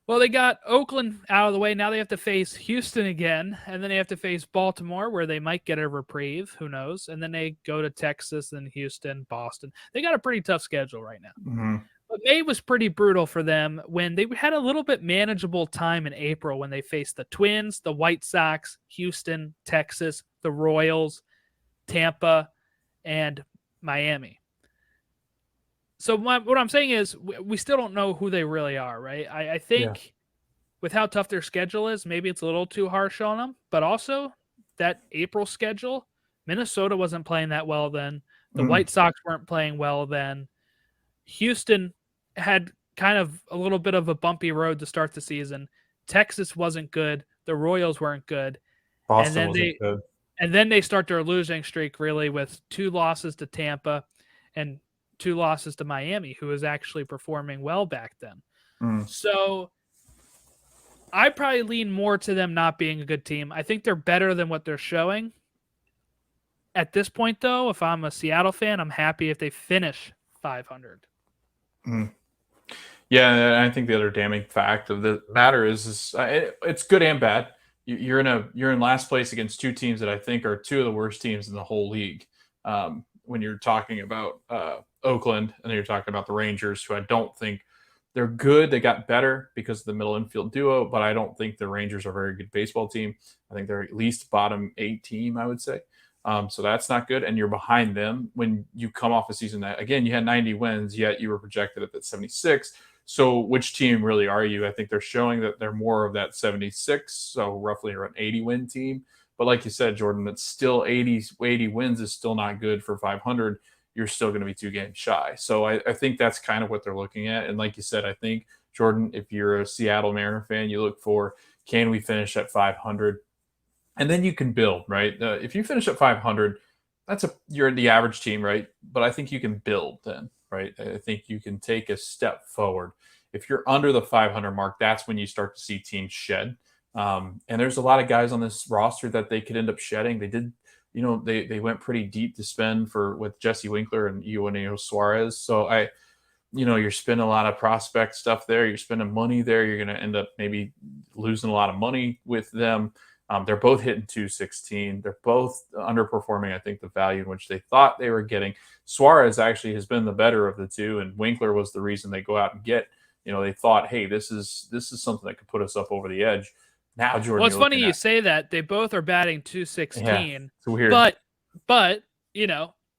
Well, they got Oakland out of the way. Now they have to face Houston again, and then they have to face Baltimore, where they might get a reprieve. Who knows? And then they go to Texas, then Houston, Boston. They got a pretty tough schedule right now. But May was pretty brutal for them when they had a little bit manageable time in April when they faced the Twins, the White Sox, Houston, Texas, the Royals, Tampa, and Miami. So what I'm saying is we still don't know who they really are, right? I think with how tough their schedule is, maybe it's a little too harsh on them. But also that April schedule, Minnesota wasn't playing that well then. The White Sox weren't playing well then. Houston had kind of a little bit of a bumpy road to start the season. Texas wasn't good. The Royals weren't good. Boston wasn't good. And then they start their losing streak really with 2 losses to Tampa and 2 losses to Miami, who was actually performing well back then. So I probably lean more to them not being a good team. I think they're better than what they're showing. At this point, though, if I'm a Seattle fan, I'm happy if they finish 500. Yeah, and I think the other damning fact of the matter is it's good and bad. You're in last place against 2 teams that I think are 2 of the worst teams in the whole league. When you're talking about Oakland and then you're talking about the Rangers, who I don't think they're good. They got better because of the middle infield duo, but I don't think the Rangers are a very good baseball team. I think they're at least bottom 8 team, I would say. So that's not good. And you're behind them when you come off a season that, again, you had 90 wins, yet you were projected at that 76. So which team really are you? I think they're showing that they're more of that 76, so roughly around 80 win team. But like you said, Jordan, that's still 80 wins is still not good for 500. You're still going to be 2 games shy. So I think that's kind of what they're looking at. And like you said, I think, Jordan, if you're a Seattle Mariner fan, you look for, can we finish at 500? And then you can build, right? If you finish at 500, you're the average team, right? But I think you can build then, right? I think you can take a step forward. If you're under the 500 mark, that's when you start to see teams shed. And there's a lot of guys on this roster that they could end up shedding. They did, they went pretty deep to spend with Jesse Winkler and Eugenio Suarez. So you're spending a lot of prospect stuff there. You're spending money there. You're going to end up maybe losing a lot of money with them. They're both hitting 216. They're both underperforming, I think, the value in which they thought they were getting. Suarez actually has been the better of the 2, and Winkler was the reason they go out and get. They thought, hey, this is something that could put us up over the edge. Now, Jordan. Well, it's funny you say that. They both are batting 216. Yeah, it's weird. But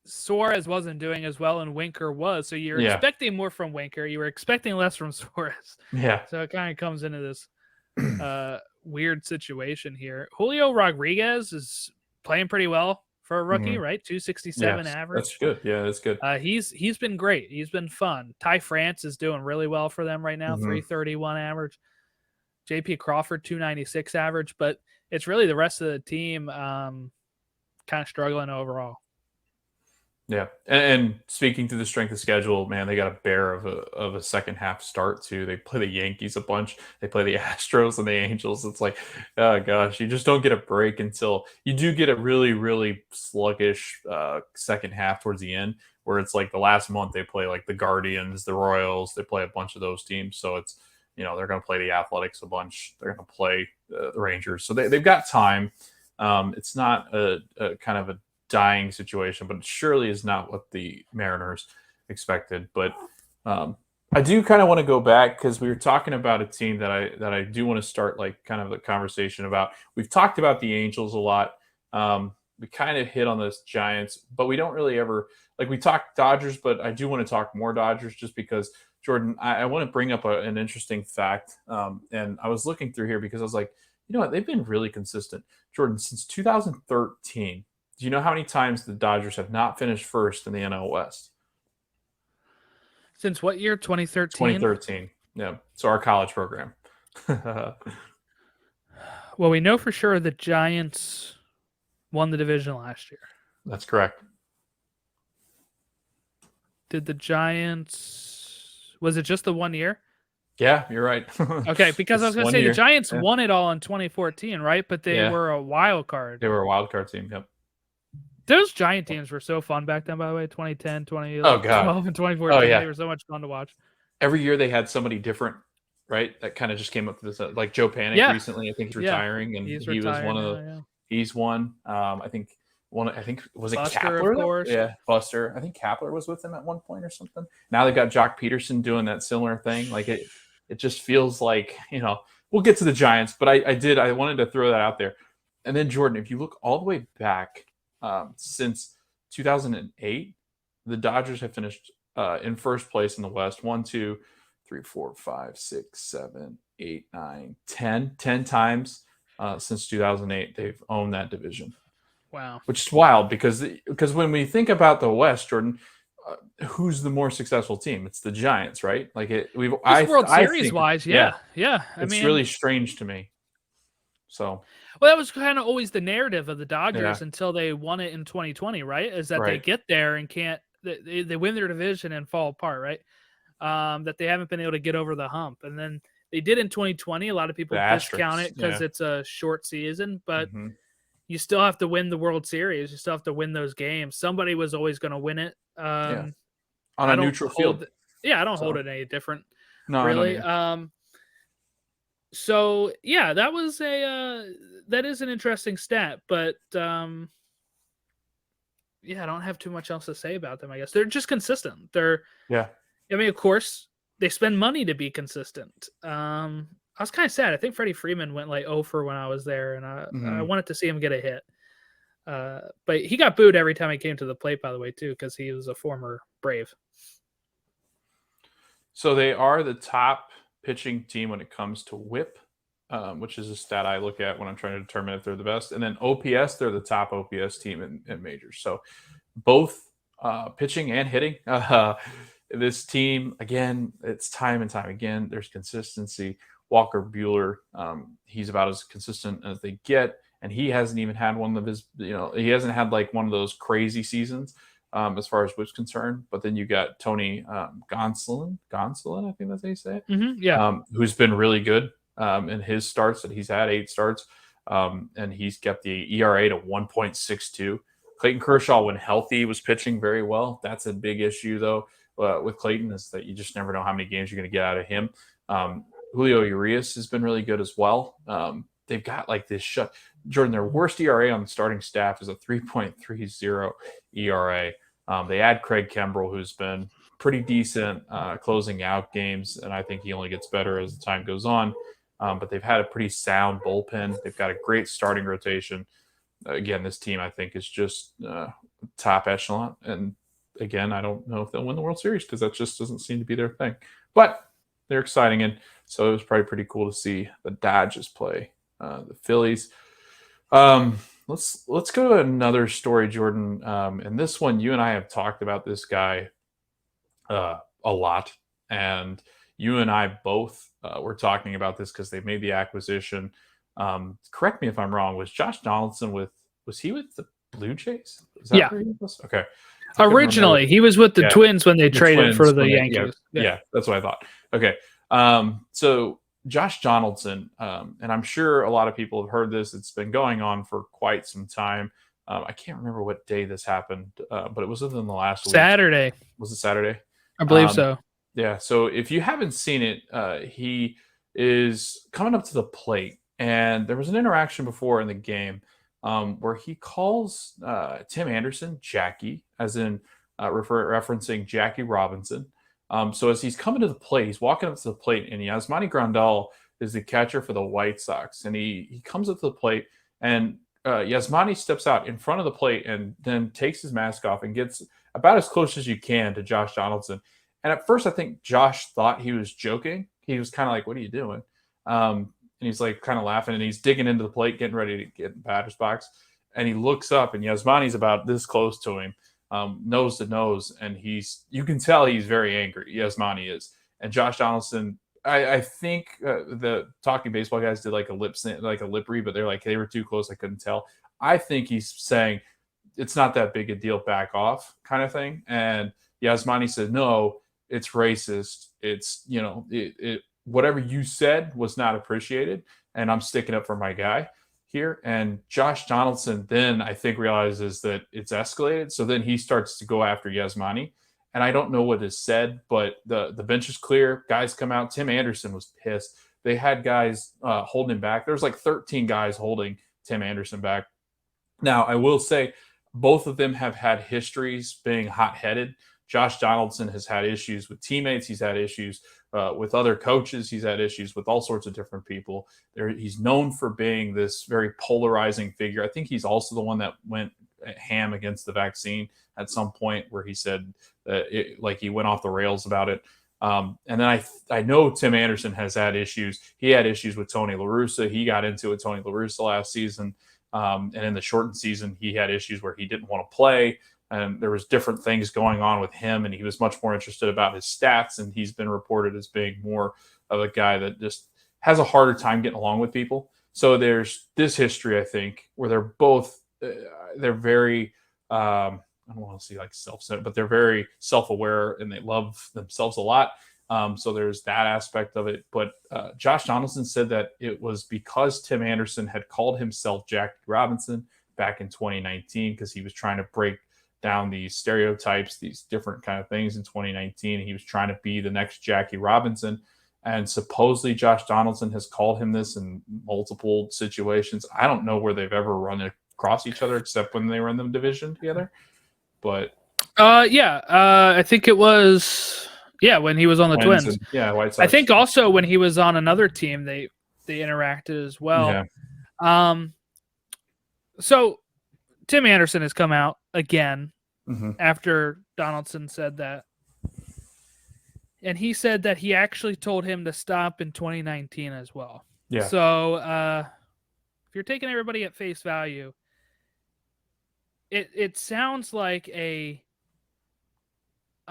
Suarez wasn't doing as well and Winker was. So you're Yeah. expecting more from Winker. You were expecting less from Suarez. Yeah. So it kind of comes into this weird situation here. Julio Rodriguez is playing pretty well for a rookie, right? 267 average. That's good. Yeah, that's good. He's been great. He's been fun. Ty France is doing really well for them right now, 331 average. JP Crawford, 296 average, but it's really the rest of the team kind of struggling overall. Yeah, and speaking to the strength of schedule, man, they got a bear of a second half start too. They play the Yankees a bunch. They play the Astros and the Angels. It's like, oh gosh, you just don't get a break until you do get a really, really sluggish second half towards the end, where it's like the last month they play like the Guardians, the Royals. They play a bunch of those teams. So it's, they're going to play the Athletics a bunch. They're going to play the Rangers. So they've got time. It's not a kind of a dying situation, but it surely is not what the Mariners expected. But I do kind of want to go back because we were talking about a team that I do want to start like kind of the conversation about. We've talked about the Angels a lot. We kind of hit on those Giants, but we don't really ever we talked Dodgers, but I do want to talk more Dodgers just because Jordan, I want to bring up an interesting fact. And I was looking through here because I was like, you know what, they've been really consistent. Jordan, since 2013, do you know how many times the Dodgers have not finished first in the NL West? Since what year? 2013? 2013. Yeah. So our college program. Well, we know for sure the Giants won the division last year. That's correct. Did the Giants... Was it just the 1 year? Yeah, you're right. Okay, because I was going to say the Giants won it all in 2014, right? But they were a wild card. They were a wild card team, yep. Those Giant teams were so fun back then, by the way, 2010, 2012, and 2014. Oh, yeah. They were so much fun to watch. Every year they had somebody different, right? That kind of just came up with this. Like Joe Panic recently, I think he's retiring, and he was one of the – he's one. I think was it Buster, Kapler? Of course. Yeah, Buster. I think Kapler was with him at one point or something. Now they've got Jock Peterson doing that similar thing. Like it just feels like, we'll get to the Giants, but I wanted to throw that out there. And then Jordan, if you look all the way back since 2008, the Dodgers have finished in first place in the West 1, 2, 3, 4, 5, 6, 7, 8, 9, 10 times since 2008. They've owned that division. Wow. Which is wild because when we think about the West, Jordan, who's the more successful team? It's the Giants, right? Like World Series wise, yeah. It's really strange to me. So, well, that was kind of always the narrative of the Dodgers until they won it in 2020, right? Is that they get there and can't they win their division and fall apart, right? That they haven't been able to get over the hump, and then they did in 2020. A lot of people discount it because it's a short season, but. You still have to win the World Series. You still have to win those games. Somebody was always going to win it. On a neutral field. I don't hold it any different. No, really. So yeah, that was that is an interesting stat, but I don't have too much else to say about them. I guess they're just consistent. I mean, of course, they spend money to be consistent. I was kind of sad. I think Freddie Freeman went like 0 for when I was there, and I wanted to see him get a hit. But he got booed every time he came to the plate, by the way, too, because he was a former Brave. So they are the top pitching team when it comes to WHIP, which is a stat I look at when I'm trying to determine if they're the best. And then OPS, they're the top OPS team in majors. So both pitching and hitting. This team, again, it's time and time again. There's consistency. Walker Buehler, he's about as consistent as they get, and he hasn't even had one of his, he hasn't had like one of those crazy seasons as far as whip's concerned. But then you got Tony Gonsolin, I think that's how you say it, who's been really good in his starts that he's had 8 starts, and he's kept the ERA to 1.62. Clayton Kershaw, when healthy, was pitching very well. That's a big issue though with Clayton, is that you just never know how many games you're going to get out of him. Julio Urias has been really good as well. They've got like this Jordan, their worst ERA on the starting staff is a 3.30 ERA. They add Craig Kimbrell, who's been pretty decent closing out games, and I think he only gets better as the time goes on. But they've had a pretty sound bullpen. They've got a great starting rotation. Again, this team, I think, is just top echelon. And again, I don't know if they'll win the World Series because that just doesn't seem to be their thing. But they're exciting, and so it was probably pretty cool to see the Dodgers play the Phillies. Let's go to another story, Jordan. And this one, you and I have talked about this guy a lot, and you and I both were talking about this because they made the acquisition. Correct me if I'm wrong. Was Josh Donaldson was he with the Blue Jays? Is that Yeah. where he was? Okay. Originally, he was with the Twins when they traded for the Yankees. Yeah, that's what I thought. Okay. So Josh Donaldson, and I'm sure a lot of people have heard this. It's been going on for quite some time. I can't remember what day this happened, but it was within the last Saturday. week. Was it Saturday? I believe so. Yeah. So if you haven't seen it, he is coming up to the plate, and there was an interaction before in the game where he calls Tim Anderson Jackie, as in referencing Jackie Robinson. So as he's coming to the plate, he's walking up to the plate, and Yasmani Grandal is the catcher for the White Sox, and he comes up to the plate, and Yasmani steps out in front of the plate and then takes his mask off and gets about as close as you can to Josh Donaldson. And at first, I think Josh thought he was joking. He was kind of like, "What are you doing?" And he's like kind of laughing, and he's digging into the plate, getting ready to get in the batter's box. And he looks up, and Yasmani's about this close to him, nose to nose, and you can tell he's very angry. Yasmani is, and Josh Donaldson. I think the Talking Baseball guys did like a lip read, but they were too close. I couldn't tell. I think he's saying it's not that big a deal. Back off, kind of thing. And Yasmani said, "No, it's racist. It's whatever you said was not appreciated, and I'm sticking up for my guy here." And Josh Donaldson then I think realizes that it's escalated, so then he starts to go after Yasmani. And I don't know what is said, but the bench is clear. Guys come out. Tim Anderson was pissed. They had guys holding him back. There's like 13 guys holding Tim Anderson back. Now, I will say both of them have had histories being hot-headed. Josh Donaldson has had issues with teammates. He's had issues with other coaches. He's had issues with all sorts of different people. He's known for being this very polarizing figure. I think he's also the one that went ham against the vaccine at some point, where he said that he went off the rails about it. And then I know Tim Anderson has had issues. He had issues with Tony La Russa. He got into it with Tony La Russa last season. And in the shortened season, he had issues where he didn't want to play. And there was different things going on with him, and he was much more interested about his stats. And he's been reported as being more of a guy that just has a harder time getting along with people. So there's this history, I think, where they're both, they're very, I don't want to say like self-centered, but they're very self-aware and they love themselves a lot. So there's that aspect of it. But Josh Donaldson said that it was because Tim Anderson had called himself Jackie Robinson back in 2019, because he was trying to break down these stereotypes, these different kind of things in 2019. He was trying to be the next Jackie Robinson. And supposedly Josh Donaldson has called him this in multiple situations. I don't know where they've ever run across each other except when they were in the division together. But I think it was when he was on the Twins. White Sox. I think also when he was on another team, they interacted as well. Yeah. So Tim Anderson has come out again after Donaldson said that. And he said that he actually told him to stop in 2019 as well. Yeah. So if you're taking everybody at face value, it sounds like I'm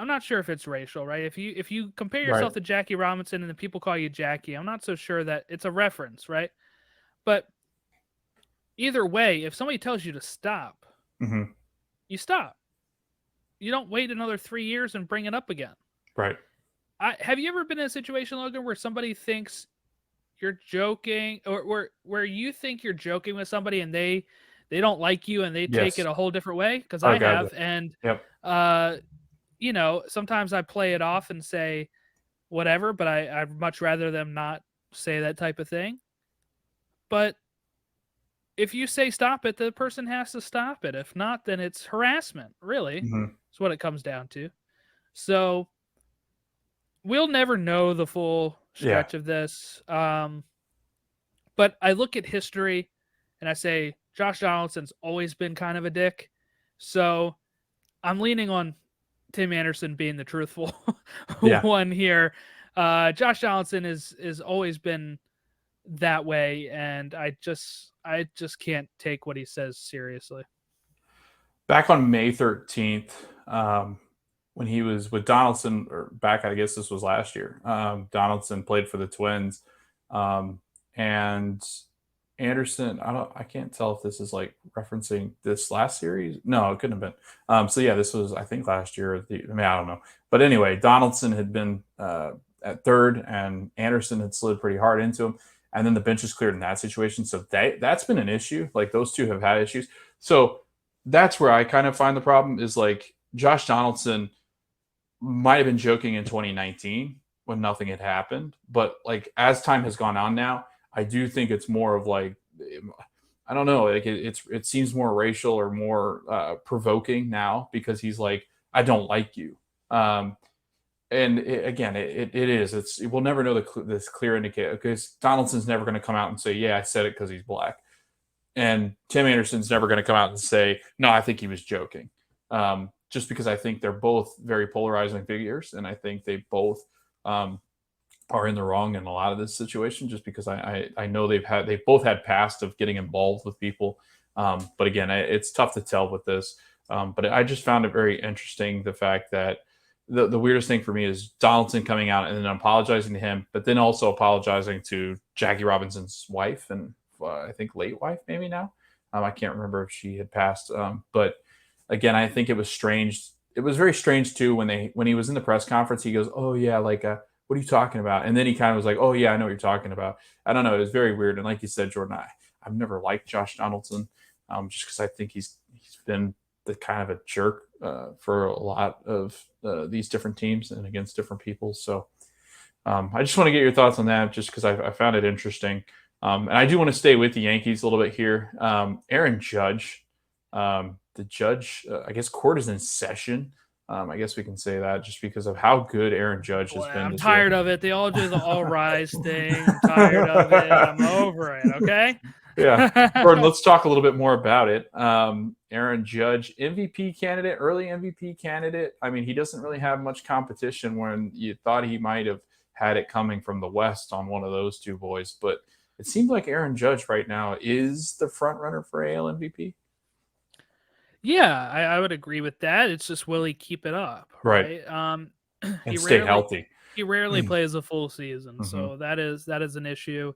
not sure if it's racial, right? If you compare yourself to Jackie Robinson and the people call you Jackie, I'm not so sure that it's a reference, right? But either way, if somebody tells you to stop, you stop. You don't wait another 3 years and bring it up again. Right. Have you ever been in a situation, Logan, where somebody thinks you're joking, or where you think you're joking with somebody and they don't like you and they take it a whole different way? Because I have. And, sometimes I play it off and say whatever, but I'd much rather them not say that type of thing. But if you say stop it, the person has to stop it. If not, then it's harassment, really. That's what it comes down to. So we'll never know the full stretch of this. But I look at history and I say, Josh Donaldson's always been kind of a dick. So I'm leaning on Tim Anderson being the truthful Yeah. one here. Josh Donaldson is always been that way, and I just can't take what he says seriously. Back on May 13th, when he was with Donaldson, or back, I guess this was last year, Donaldson played for the Twins. And Anderson, I can't tell if this is like referencing this last series. No, it couldn't have been. So yeah, this was, I think, last year. I don't know. But anyway, Donaldson had been at third, and Anderson had slid pretty hard into him. And then the bench is cleared in that situation. So that's been an issue. Like, those two have had issues. So that's where I kind of find the problem is, like, Josh Donaldson might have been joking in 2019 when nothing had happened. But, like, as time has gone on now, I do think it's more of like, I don't know, like it seems more racial or more provoking now, because he's like, I don't like you. And it is. We'll never know this clear indicator, because Donaldson's never going to come out and say, yeah, I said it because he's black. And Tim Anderson's never going to come out and say, no, I think he was joking. Just because I think they're both very polarizing figures, and I think they both are in the wrong in a lot of this situation, just because I know they've both had past of getting involved with people. But again, it's tough to tell with this. But I just found it very interesting, the fact that the weirdest thing for me is Donaldson coming out and then apologizing to him, but then also apologizing to Jackie Robinson's wife, and I think late wife maybe now. I can't remember if she had passed. But again, I think it was strange. It was very strange too when he was in the press conference. He goes, "Oh yeah, like what are you talking about?" And then he kind of was like, "Oh yeah, I know what you're talking about." I don't know. It was very weird. And like you said, Jordan, I've never liked Josh Donaldson, just because I think he's been the kind of a jerk for a lot of these different teams and against different people. So I just want to get your thoughts on that, just because I found it interesting. And I do want to stay with the Yankees a little bit here. Aaron Judge, the Judge, I guess court is in session. I guess we can say that, just because of how good Aaron Judge has been. I'm tired of it. They all do the all rise thing. I'm tired of it. I'm over it. Okay. Yeah. Jordan, let's talk a little bit more about it. Aaron Judge, MVP candidate, early MVP candidate. I mean, he doesn't really have much competition when you thought he might have had it coming from the West on one of those two boys. But it seems like Aaron Judge right now is the front runner for AL MVP. Yeah, I would agree with that. It's just, will he keep it up? Right. And stay healthy. He rarely plays a full season. So that is an issue.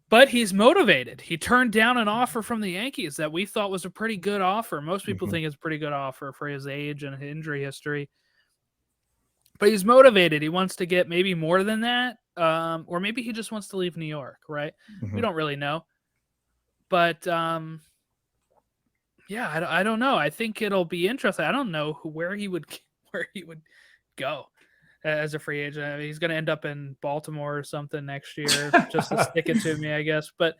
But he's motivated. He turned down an offer from the Yankees that we thought was a pretty good offer. Most people think it's a pretty good offer for his age and injury history. But he's motivated. He wants to get maybe more than that. Or maybe he just wants to leave New York, right? We don't really know. But yeah, I don't know. I think it'll be interesting. I don't know where he would go as a free agent. I mean, he's going to end up in Baltimore or something next year, just to stick it to me, I guess. But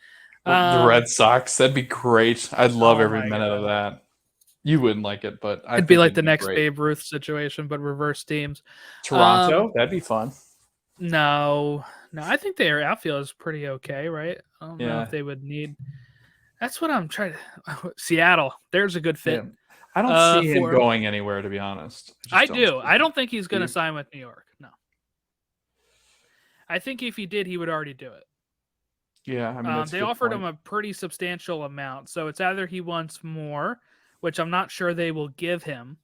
the Red Sox, that'd be great. I'd love every minute of that. You wouldn't like it, but it'd be like the next Babe Ruth situation, but reverse teams. Toronto, that'd be fun. No, I think their outfield is pretty okay, right? I don't know if they would need. That's what I'm trying to. Seattle, there's a good fit. Yeah. I don't see him going anywhere, to be honest. I do. I don't think he's going to sign with New York. No. I think if he did, he would already do it. Yeah, I mean, they offered him a pretty substantial amount, so it's either he wants more, which I'm not sure they will give him.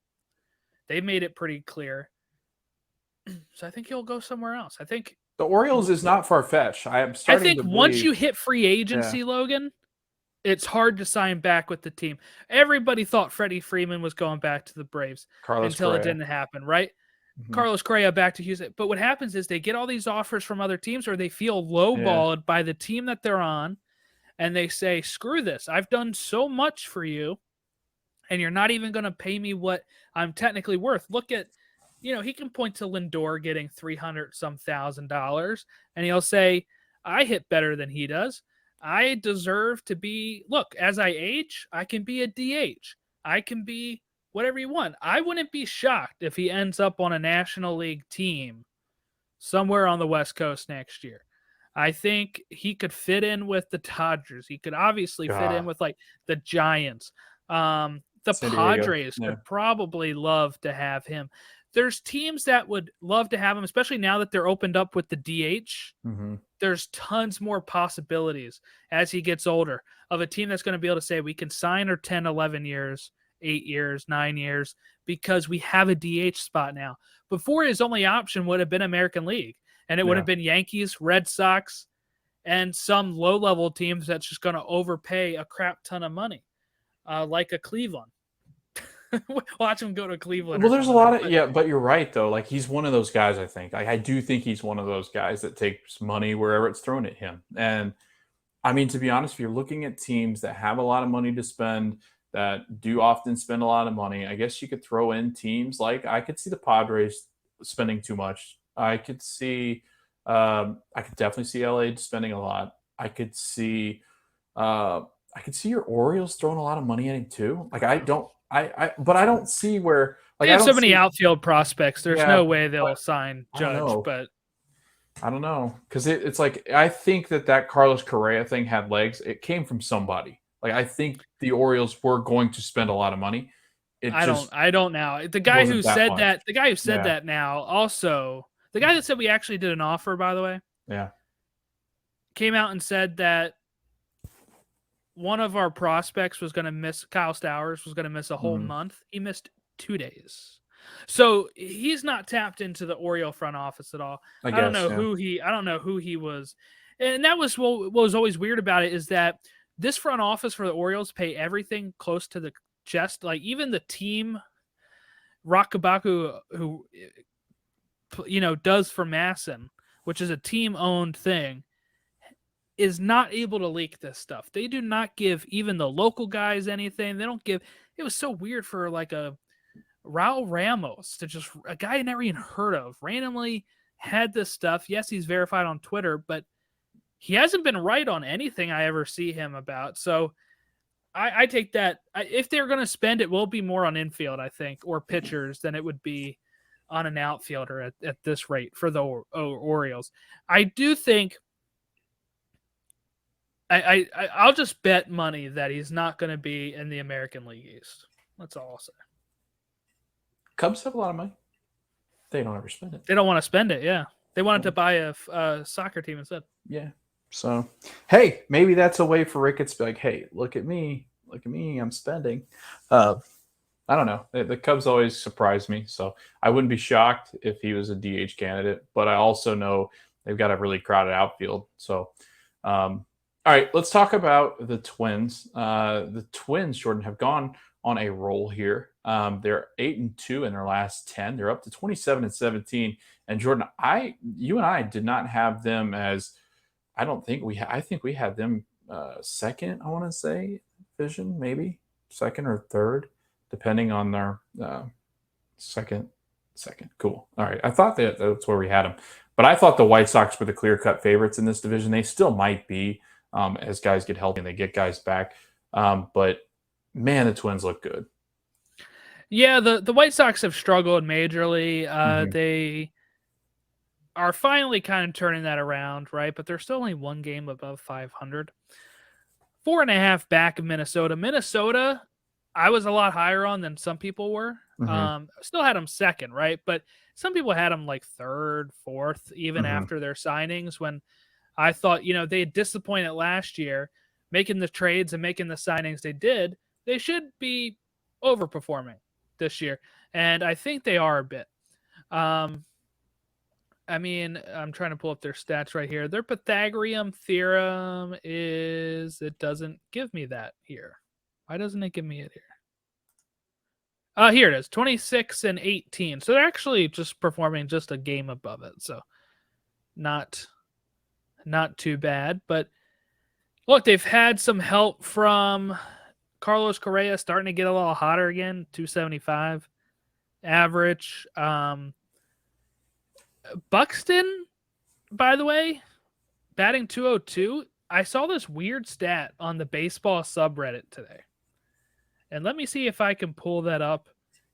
They made it pretty clear. So I think he'll go somewhere else. I think the Orioles is not far-fetched. I think once you hit free agency, Logan, it's hard to sign back with the team. Everybody thought Freddie Freeman was going back to the Braves until it didn't happen, right? Carlos Correa back to Houston. But what happens is they get all these offers from other teams, or they feel lowballed by the team that they're on, and they say, screw this. I've done so much for you, and you're not even going to pay me what I'm technically worth. Look at, he can point to Lindor getting $300,000, and he'll say, I hit better than he does. I deserve to be, look, as I age, I can be a DH. I can be whatever you want. I wouldn't be shocked if he ends up on a National League team somewhere on the West Coast next year. I think he could fit in with the Dodgers. He could obviously fit in with like the Giants. The San Diego. Padres Yeah. could probably love to have him. There's teams that would love to have him, especially now that they're opened up with the DH. Mm-hmm. There's tons more possibilities as he gets older of a team that's going to be able to say we can sign her 10, 11 years, 8 years, 9 years, because we have a DH spot now. Before, his only option would have been American League, and it would have been Yankees, Red Sox, and some low-level teams that's just going to overpay a crap ton of money, like a Cleveland. Watch him go to Cleveland. Well, there's a lot of but you're right though. Like he's one of those guys. I think I do think he's one of those guys that takes money wherever it's thrown at him. And I mean, to be honest, if you're looking at teams that have a lot of money to spend, that do often spend a lot of money, I guess you could throw in teams like I could see the Padres spending too much. I could definitely see LA spending a lot. I could see your Orioles throwing a lot of money at him too. Like but I don't see where they have so many outfield prospects. There's no way they'll sign Judge, but I don't know, because it's like I think that Carlos Correa thing had legs. It came from somebody. Like I think the Orioles were going to spend a lot of money. I don't know. The guy who said that, that now also, the guy that said we actually did an offer, by the way, came out and said that one of our prospects was going to miss, Kyle Stowers was going to miss a whole month. He missed 2 days. So he's not tapped into the Oriole front office at all. I don't know who he was. And that was what was always weird about it, is that this front office for the Orioles pay everything close to the chest. Like even the team, Rakabaku, who, does for Masson, which is a team-owned thing, is not able to leak this stuff. They do not give even the local guys anything. They don't give. It was so weird for like a Raul Ramos to just, a guy I never even heard of, randomly had this stuff. Yes, he's verified on Twitter, but he hasn't been right on anything I ever see him about. So I take that. If they're going to spend, it will be more on infield, I think, or pitchers than it would be on an outfielder at this rate for the Orioles. I do think I'll just bet money that he's not going to be in the American League East. That's all I'll say. Cubs have a lot of money. They don't ever spend it. They don't want to spend it, yeah. They wanted to buy a soccer team instead. Yeah. So, hey, maybe that's a way for Ricketts to be like, hey, look at me, I'm spending. I don't know. The Cubs always surprise me, so I wouldn't be shocked if he was a DH candidate, but I also know they've got a really crowded outfield. So, all right, let's talk about the Twins. The Twins, Jordan, have gone on a roll here. They're 8-2 in their last 10. They're up to 27-17. And Jordan, you and I did not have them as, I think we had them second, I want to say, division, maybe second or third, depending on their second. Cool. All right. I thought that's where we had them. But I thought the White Sox were the clear-cut favorites in this division. They still might be as guys get healthy and they get guys back. But, man, the Twins look good. Yeah, the White Sox have struggled majorly. They are finally kind of turning that around, right? But they're still only one game above 500. 4.5 back of Minnesota. Minnesota, I was a lot higher on than some people were. Still had them second, right? But some people had them like third, fourth, even after their signings, when I thought, they had disappointed last year, making the trades and making the signings they did. They should be overperforming this year. And I think they are a bit. I'm trying to pull up their stats right here. Their Pythagorean theorem it doesn't give me that here. Why doesn't it give me it here? Here it is, 26-18. So they're actually just performing just a game above it. So not too bad. But look, they've had some help from Carlos Correa starting to get a little hotter again, 275 average. Buxton, by the way, batting 202. I saw this weird stat on the baseball subreddit today. And let me see if I can pull that up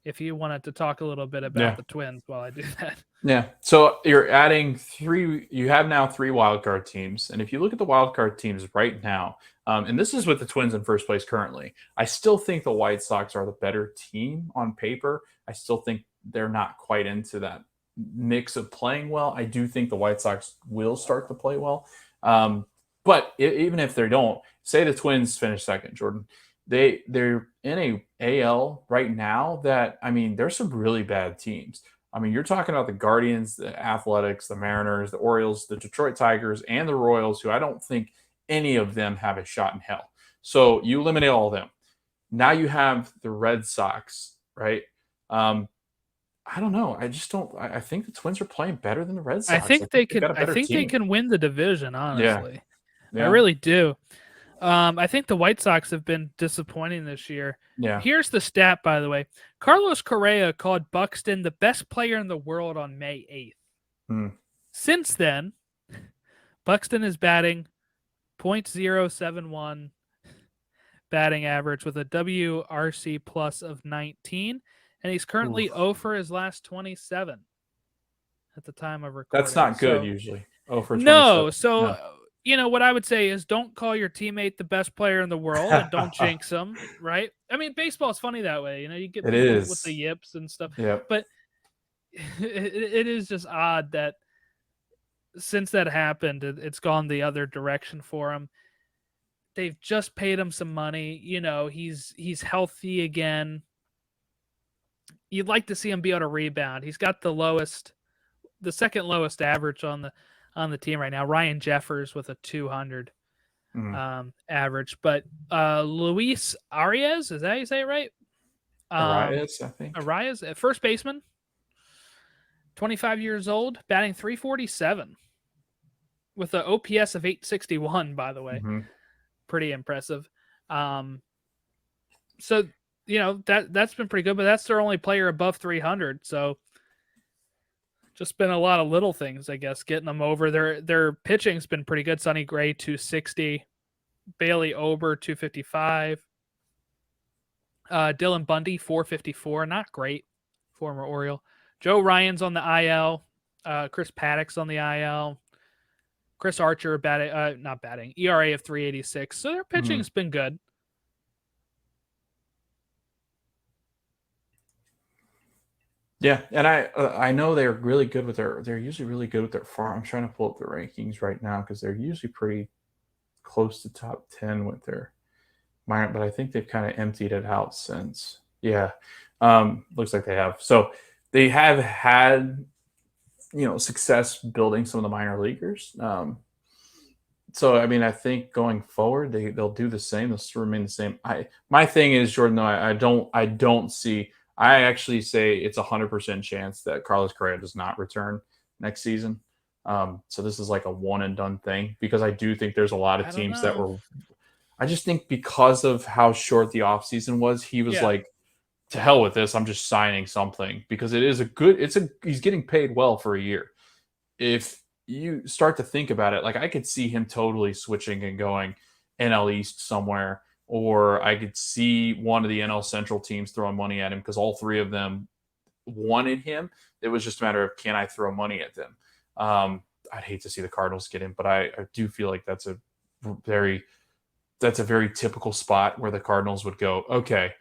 if you wanted to talk a little bit about the Twins while I do that. Yeah. So you're adding three. You have now three wildcard teams, and if you look at the wildcard teams right now, and this is with the Twins in first place currently, I still think the White Sox are the better team on paper. I still think they're not quite into that mix of playing well. I do think the White Sox will start to play well, but even if they don't, say the Twins finish second, Jordan, they're in a AL right now that, I mean, there's some really bad teams. I mean, you're talking about the Guardians, the Athletics, the Mariners, the Orioles, the Detroit Tigers, and the Royals, who I don't think any of them have a shot in hell. So you eliminate all of them. Now you have the Red Sox, right? I don't know. I just don't. I think the Twins are playing better than the Red Sox. I think they can. got a I better think they team. can win the division. Honestly, Yeah. I really do. I think the White Sox have been disappointing this year. Yeah. Here's the stat, by the way. Carlos Correa called Buxton the best player in the world on May 8th. Since then, Buxton is batting .071 batting average with a WRC plus of 19, and he's currently 0 for his last 27 at the time of recording. That's not good usually. 0 for 27. No, so you know what I would say is don't call your teammate the best player in the world and don't jinx them, right? I mean, baseball is funny that way. You know, you get people with the yips and stuff. Yeah. But it is just odd that since that happened, it's gone the other direction for him. They've just paid him some money. You know, he's healthy again. You'd like to see him be able to rebound. He's got the second lowest average on the team right now. Ryan Jeffers with a 200 average, but Luis Arias, is that how you say it right? Arias, I think. Arias, first baseman, 25 years old, batting .347 with an OPS of 861. By the way, pretty impressive. So you know that's been pretty good, but that's their only player above 300. So. Just been a lot of little things, I guess, getting them over. Their pitching's been pretty good. Sonny Gray, 260. Bailey Ober, 255. Dylan Bundy, 454. Not great. Former Oriole. Joe Ryan's on the IL. Chris Paddock's on the IL. Chris Archer, ERA of 386. So their pitching's been good. Yeah, and I know they're really good with they're usually really good with their farm. I'm trying to pull up the rankings right now because they're usually pretty close to top 10 with their minor, but I think they've kind of emptied it out since. Yeah. Looks like they have. So they have had, success building some of the minor leaguers. So I mean, I think going forward they'll do the same. They'll still remain the same. My thing is, Jordan, though, I don't see. I actually say it's 100% chance that Carlos Correa does not return next season. So this is like a one and done thing because I do think there's a lot of teams that were. I just think because of how short the offseason was, he was like, to hell with this. I'm just signing something because he's getting paid well for a year. If you start to think about it, like I could see him totally switching and going NL East somewhere. Or I could see one of the NL Central teams throwing money at him because all three of them wanted him. It was just a matter of, can I throw money at them? I'd hate to see the Cardinals get him, but I do feel like that's a very typical spot where the Cardinals would go, okay,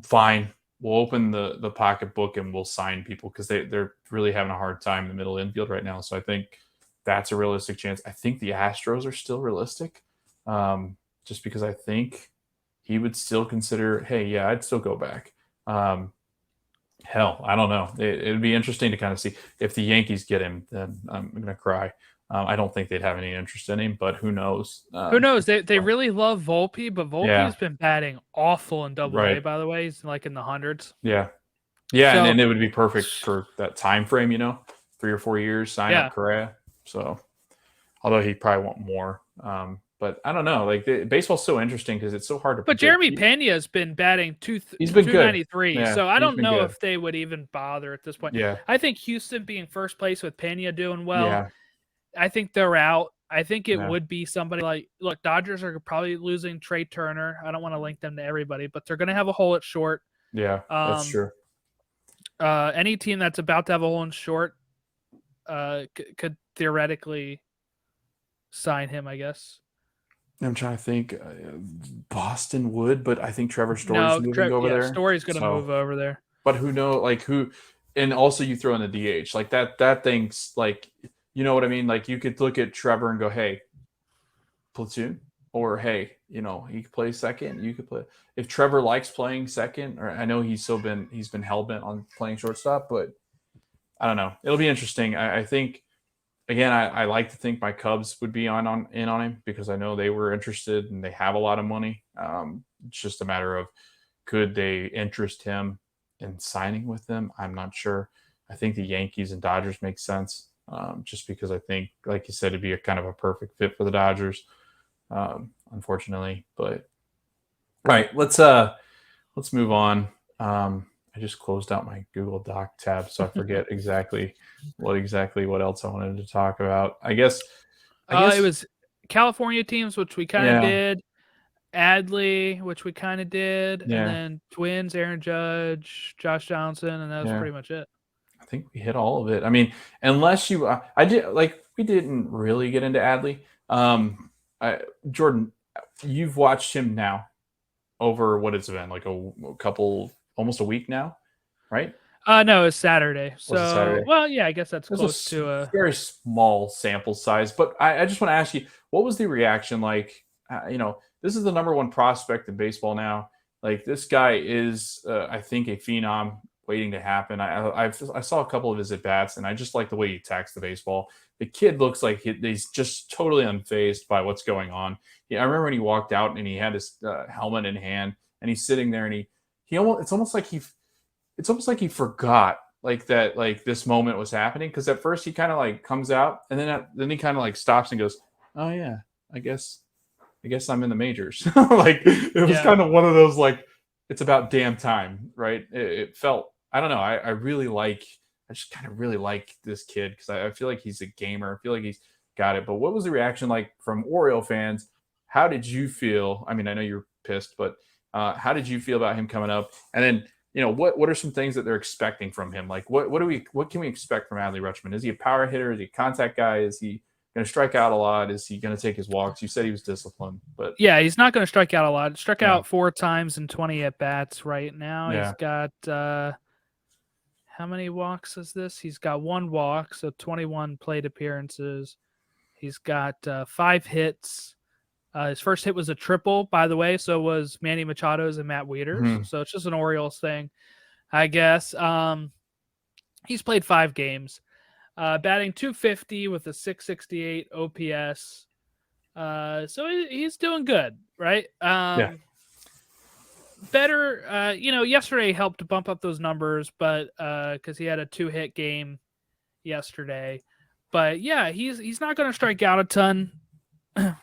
fine, we'll open the pocketbook and we'll sign people because they're really having a hard time in the middle infield right now. So I think that's a realistic chance. I think the Astros are still realistic. Just because I think he would still consider, hey, yeah, I'd still go back. Hell, I don't know. It'd be interesting to kind of see if the Yankees get him. Then I'm going to cry. I don't think they'd have any interest in him, but who knows? Who knows? They really love Volpe, but Volpe's been batting awful in Double-A. By the way, he's like in the hundreds. Yeah, so, and then it would be perfect for that time frame. 3 or 4 years, sign up Correa. So, although he'd probably want more. But I don't know. Like baseball's so interesting because it's so hard to. But predict. Jeremy Pena has been batting he's been 293. Yeah, so I don't know if they would even bother at this point. Yeah. I think Houston being first place with Pena doing well. Yeah. I think they're out. I think it would be somebody like, look, Dodgers are probably losing Trey Turner. I don't want to link them to everybody, but they're going to have a hole at short. Yeah, that's true. Any team that's about to have a hole in short could theoretically sign him, I guess. I'm trying to think. Boston would, but I think Trevor Story's No, moving over there. Story's going to So, move over there. but who knows? Like who? And also, you throw in the DH like that. That thing's like, you know what I mean? Like you could look at Trevor and go, "Hey, platoon," or "Hey, he could play second. You could play." If Trevor likes playing second, or I know he's been hell bent on playing shortstop, but I don't know. It'll be interesting. I think. Again, I like to think my Cubs would be in on him because I know they were interested and they have a lot of money. It's just a matter of could they interest him in signing with them? I'm not sure. I think the Yankees and Dodgers make sense, just because I think, like you said, it'd be a kind of a perfect fit for the Dodgers. Unfortunately, but all right, let's move on. I just closed out my Google Doc tab, so I forget exactly what else I wanted to talk about. I guess it was California teams, which we kind of yeah, did. Adley, which we kind of did, and yeah, then Twins, Aaron Judge, Josh Johnson, and that was yeah. pretty much it. I think we hit all of it. I mean, unless you, we didn't really get into Adley. Jordan, you've watched him now over what it's been like a couple, almost a week now, right? No, it's Saturday. Was it So, Saturday? well, yeah, I guess that's There's close to a very small sample size, but I just want to ask you, what was the reaction like? This is the number one prospect in baseball now. Like this guy is, I think, a phenom waiting to happen. I saw a couple of his at bats, and I just like the way he attacks the baseball. The kid looks like he's just totally unfazed by what's going on. Yeah, I remember when he walked out and he had his helmet in hand, and he's sitting there, and he almost it's almost like he forgot like that like this moment was happening, because at first he kind of like comes out and then he kind of like stops and goes, oh yeah, I guess I'm in the majors. Like it was kind of one of those like it's about damn time, right? It felt, I don't know, I just kind of really like this kid because I feel like he's a gamer. I feel like he's got it. But what was the reaction like from Oriole fans? How did you feel? I mean, I know you're pissed, but how did you feel about him coming up? And then what are some things that they're expecting from him? Like what can we expect from Adley Rutschman? Is he a power hitter? Is he a contact guy? Is he going to strike out a lot? Is he going to take his walks? You said he was disciplined, but yeah, he's not going to strike out a lot. Struck out 4 times in 20 at bats right now. Yeah. He's got how many walks is this? He's got 1 walk, so 21 plate appearances. He's got 5 hits. His first hit was a triple, by the way. So was Manny Machado's and Matt Wieters. Mm-hmm. So it's just an Orioles thing, I guess. He's played 5 games. Batting .250 with a .668 OPS. So he's doing good, right? Yeah. Better, yesterday helped bump up those numbers, but because he had a 2-hit game yesterday. But yeah, he's not going to strike out a ton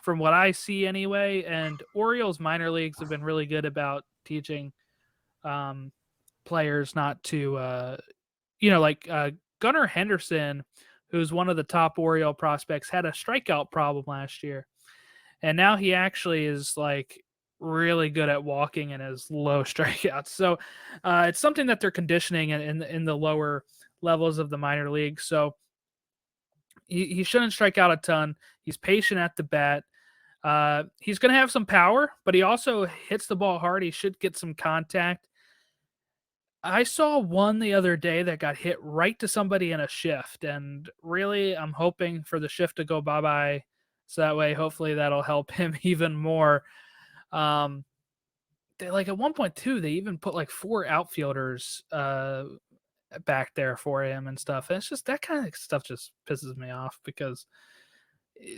from what I see anyway. And Orioles minor leagues have been really good about teaching players not to, like Gunnar Henderson, who's one of the top Oriole prospects, had a strikeout problem last year. And now he actually is like really good at walking and has low strikeouts. So it's something that they're conditioning in the lower levels of the minor league. So he shouldn't strike out a ton. He's patient at the bat. He's going to have some power, but he also hits the ball hard. He should get some contact. I saw one the other day that got hit right to somebody in a shift, and really I'm hoping for the shift to go bye-bye, so that way hopefully that'll help him even more. They, like, at one point too, they even put like 4 outfielders back there for him and stuff. And it's just that kind of stuff just pisses me off, because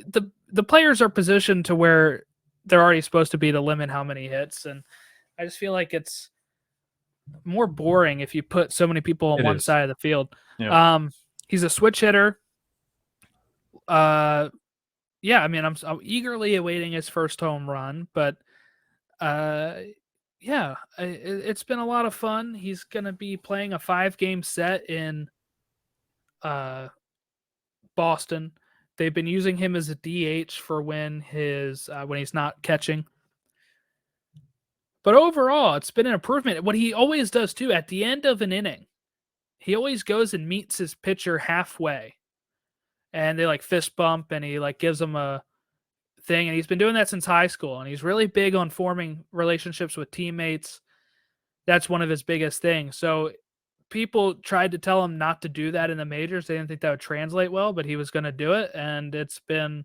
the players are positioned to where they're already supposed to be to limit how many hits, and I just feel like it's more boring if you put so many people on one side of the field. Yeah. He's a switch hitter. Yeah, I mean, I'm eagerly awaiting his first home run, but yeah, it's been a lot of fun. He's going to be playing a 5-game set in Boston. They've been using him as a DH for when he's not catching. But overall, it's been an improvement. What he always does too, at the end of an inning, he always goes and meets his pitcher halfway, and they like fist bump, and he like gives him a thing, and he's been doing that since high school, and he's really big on forming relationships with teammates. That's one of his biggest things. So people tried to tell him not to do that in the majors. They didn't think that would translate well, but he was going to do it, and it's been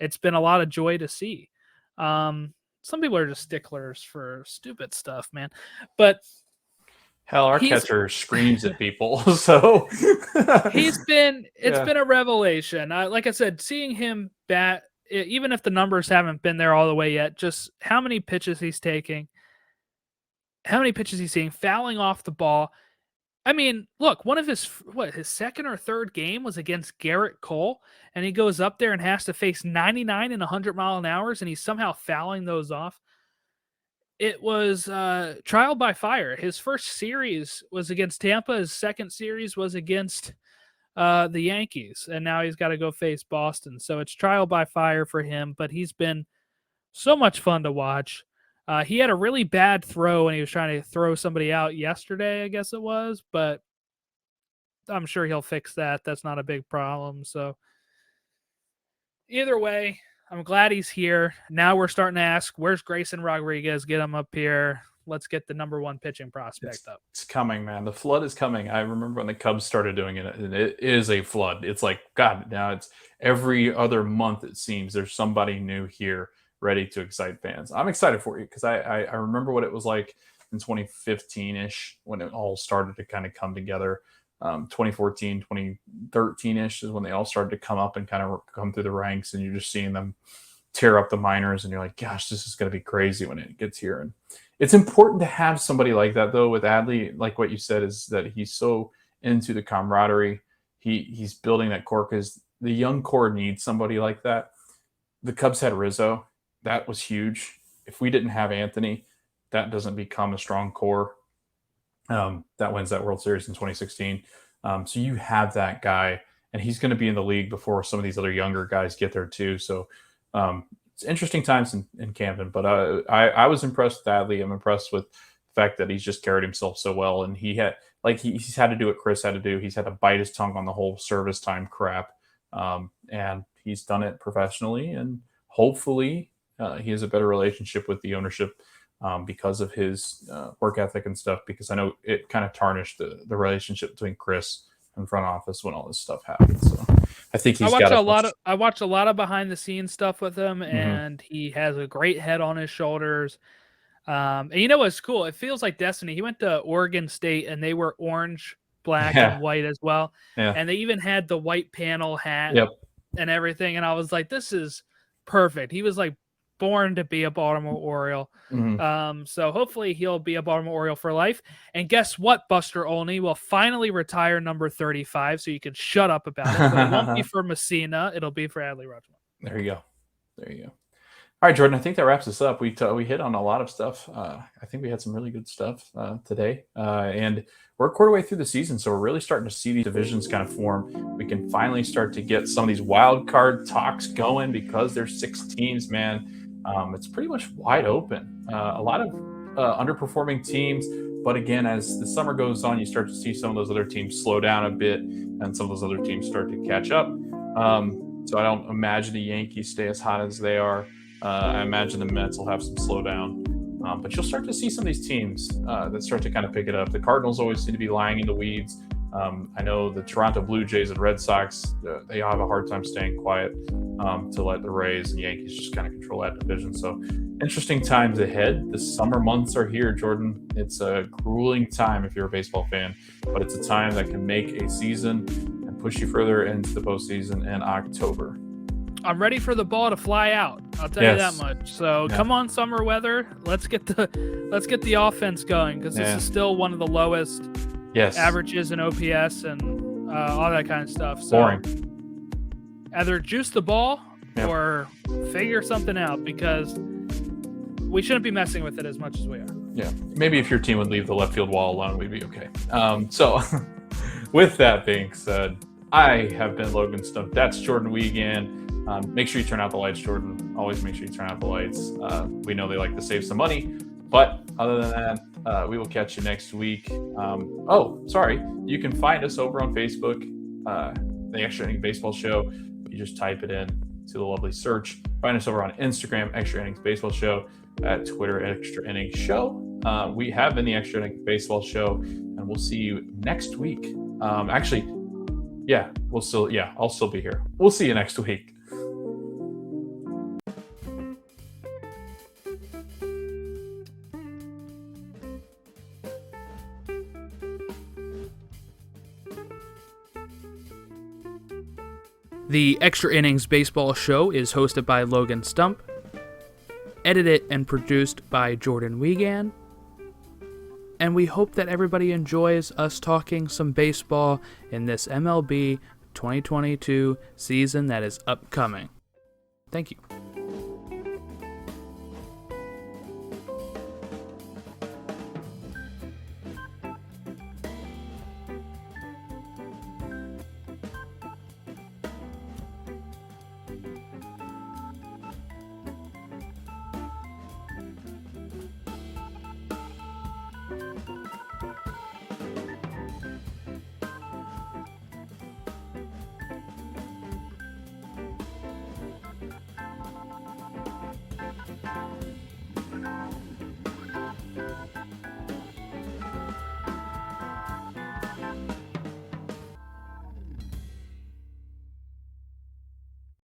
a lot of joy to see. Some people are just sticklers for stupid stuff, man. But hell, our catcher screams at people, so it's been a revelation. Like I said, seeing him bat, even if the numbers haven't been there all the way yet, just how many pitches he's taking, how many pitches he's seeing, fouling off the ball. I mean, look, one of his second or third game was against Garrett Cole, and he goes up there and has to face 99 and 100 mile an hour, and he's somehow fouling those off. It was trial by fire. His first series was against Tampa. His second series was against the Yankees, and now he's got to go face Boston. So it's trial by fire for him, but he's been so much fun to watch. He had a really bad throw when he was trying to throw somebody out yesterday, I guess it was, but I'm sure he'll fix that. That's not a big problem. So either way, I'm glad he's here. Now we're starting to ask, where's Grayson Rodriguez? Get him up here. Let's get the number one pitching prospect up. It's coming, man. The flood is coming. I remember when the Cubs started doing it, and it is a flood. It's like, God, now it's every other month, it seems there's somebody new here ready to excite fans. I'm excited for you because I remember what it was like in 2015-ish when it all started to kind of come together. 2014, 2013-ish is when they all started to come up and kind of come through the ranks, and you're just seeing them tear up the minors, and you're like, gosh, this is going to be crazy when it gets here. And it's important to have somebody like that, though, with Adley. Like what you said, is that he's so into the camaraderie. He's building that core because the young core needs somebody like that. The Cubs had Rizzo. That was huge. If we didn't have Anthony, that doesn't become a strong core that wins that World Series in 2016. So you have that guy, and he's going to be in the league before some of these other younger guys get there too. So it's interesting times in Camden, but I was impressed with Adley. I'm impressed with the fact that he's just carried himself so well, and he's had to do what Chris had to do. He's had to bite his tongue on the whole service time crap, and he's done it professionally, and hopefully he has a better relationship with the ownership because of his work ethic and stuff, because I know it kind of tarnished the relationship between Chris and front office when all this stuff happened. So I think I watched a lot of behind the scenes stuff with him, and he has a great head on his shoulders. And you know what's cool? It feels like destiny. He went to Oregon State, and they were orange, black, and white as well. Yeah. And they even had the white panel hat and everything. And I was like, this is perfect. He was like born to be a Baltimore Oriole. So hopefully he'll be a Baltimore Oriole for life. And guess what? Buster Olney will finally retire number 35, so you can shut up about it. But it won't be for Messina. It'll be for Adley Rutschman. There you go. All right, Jordan, I think that wraps us up. We hit on a lot of stuff. I think we had some really good stuff today. And we're a quarter way through the season, so we're really starting to see these divisions kind of form. We can finally start to get some of these wild card talks going because there's 6 teams, man. It's pretty much wide open. A lot of underperforming teams, but again, as the summer goes on, you start to see some of those other teams slow down a bit, and some of those other teams start to catch up. So I don't imagine the Yankees stay as hot as they are. I imagine the Mets will have some slowdown. But you'll start to see some of these teams that start to kind of pick it up. The Cardinals always seem to be lying in the weeds. I know the Toronto Blue Jays and Red Sox, they have a hard time staying quiet to let the Rays and Yankees just kind of control that division. So interesting times ahead. The summer months are here, Jordan. It's a grueling time if you're a baseball fan, but it's a time that can make a season and push you further into the postseason in October. I'm ready for the ball to fly out. I'll tell you that much. So come on, summer weather. Let's get the offense going, because this is still one of the lowest averages in OPS and all that kind of stuff. So boring. Either juice the ball or figure something out, because we shouldn't be messing with it as much as we are. Yeah, maybe if your team would leave the left field wall alone, we'd be okay. So with that being said, I have been Logan Stumpf. That's Jordan Wiegand. Make sure you turn out the lights, Jordan. Always make sure you turn out the lights. We know they like to save some money, but other than that, We will catch you next week. Sorry. You can find us over on Facebook, the Extra Innings Baseball Show. You just type it in to the lovely search. Find us over on Instagram, Extra Innings Baseball Show, at Twitter, Extra Innings Show. We have been the Extra Innings Baseball Show, and we'll see you next week. I'll still be here. We'll see you next week. The Extra Innings Baseball Show is hosted by Logan Stump, edited and produced by Jordan Wiegand, and we hope that everybody enjoys us talking some baseball in this MLB 2022 season that is upcoming. Thank you.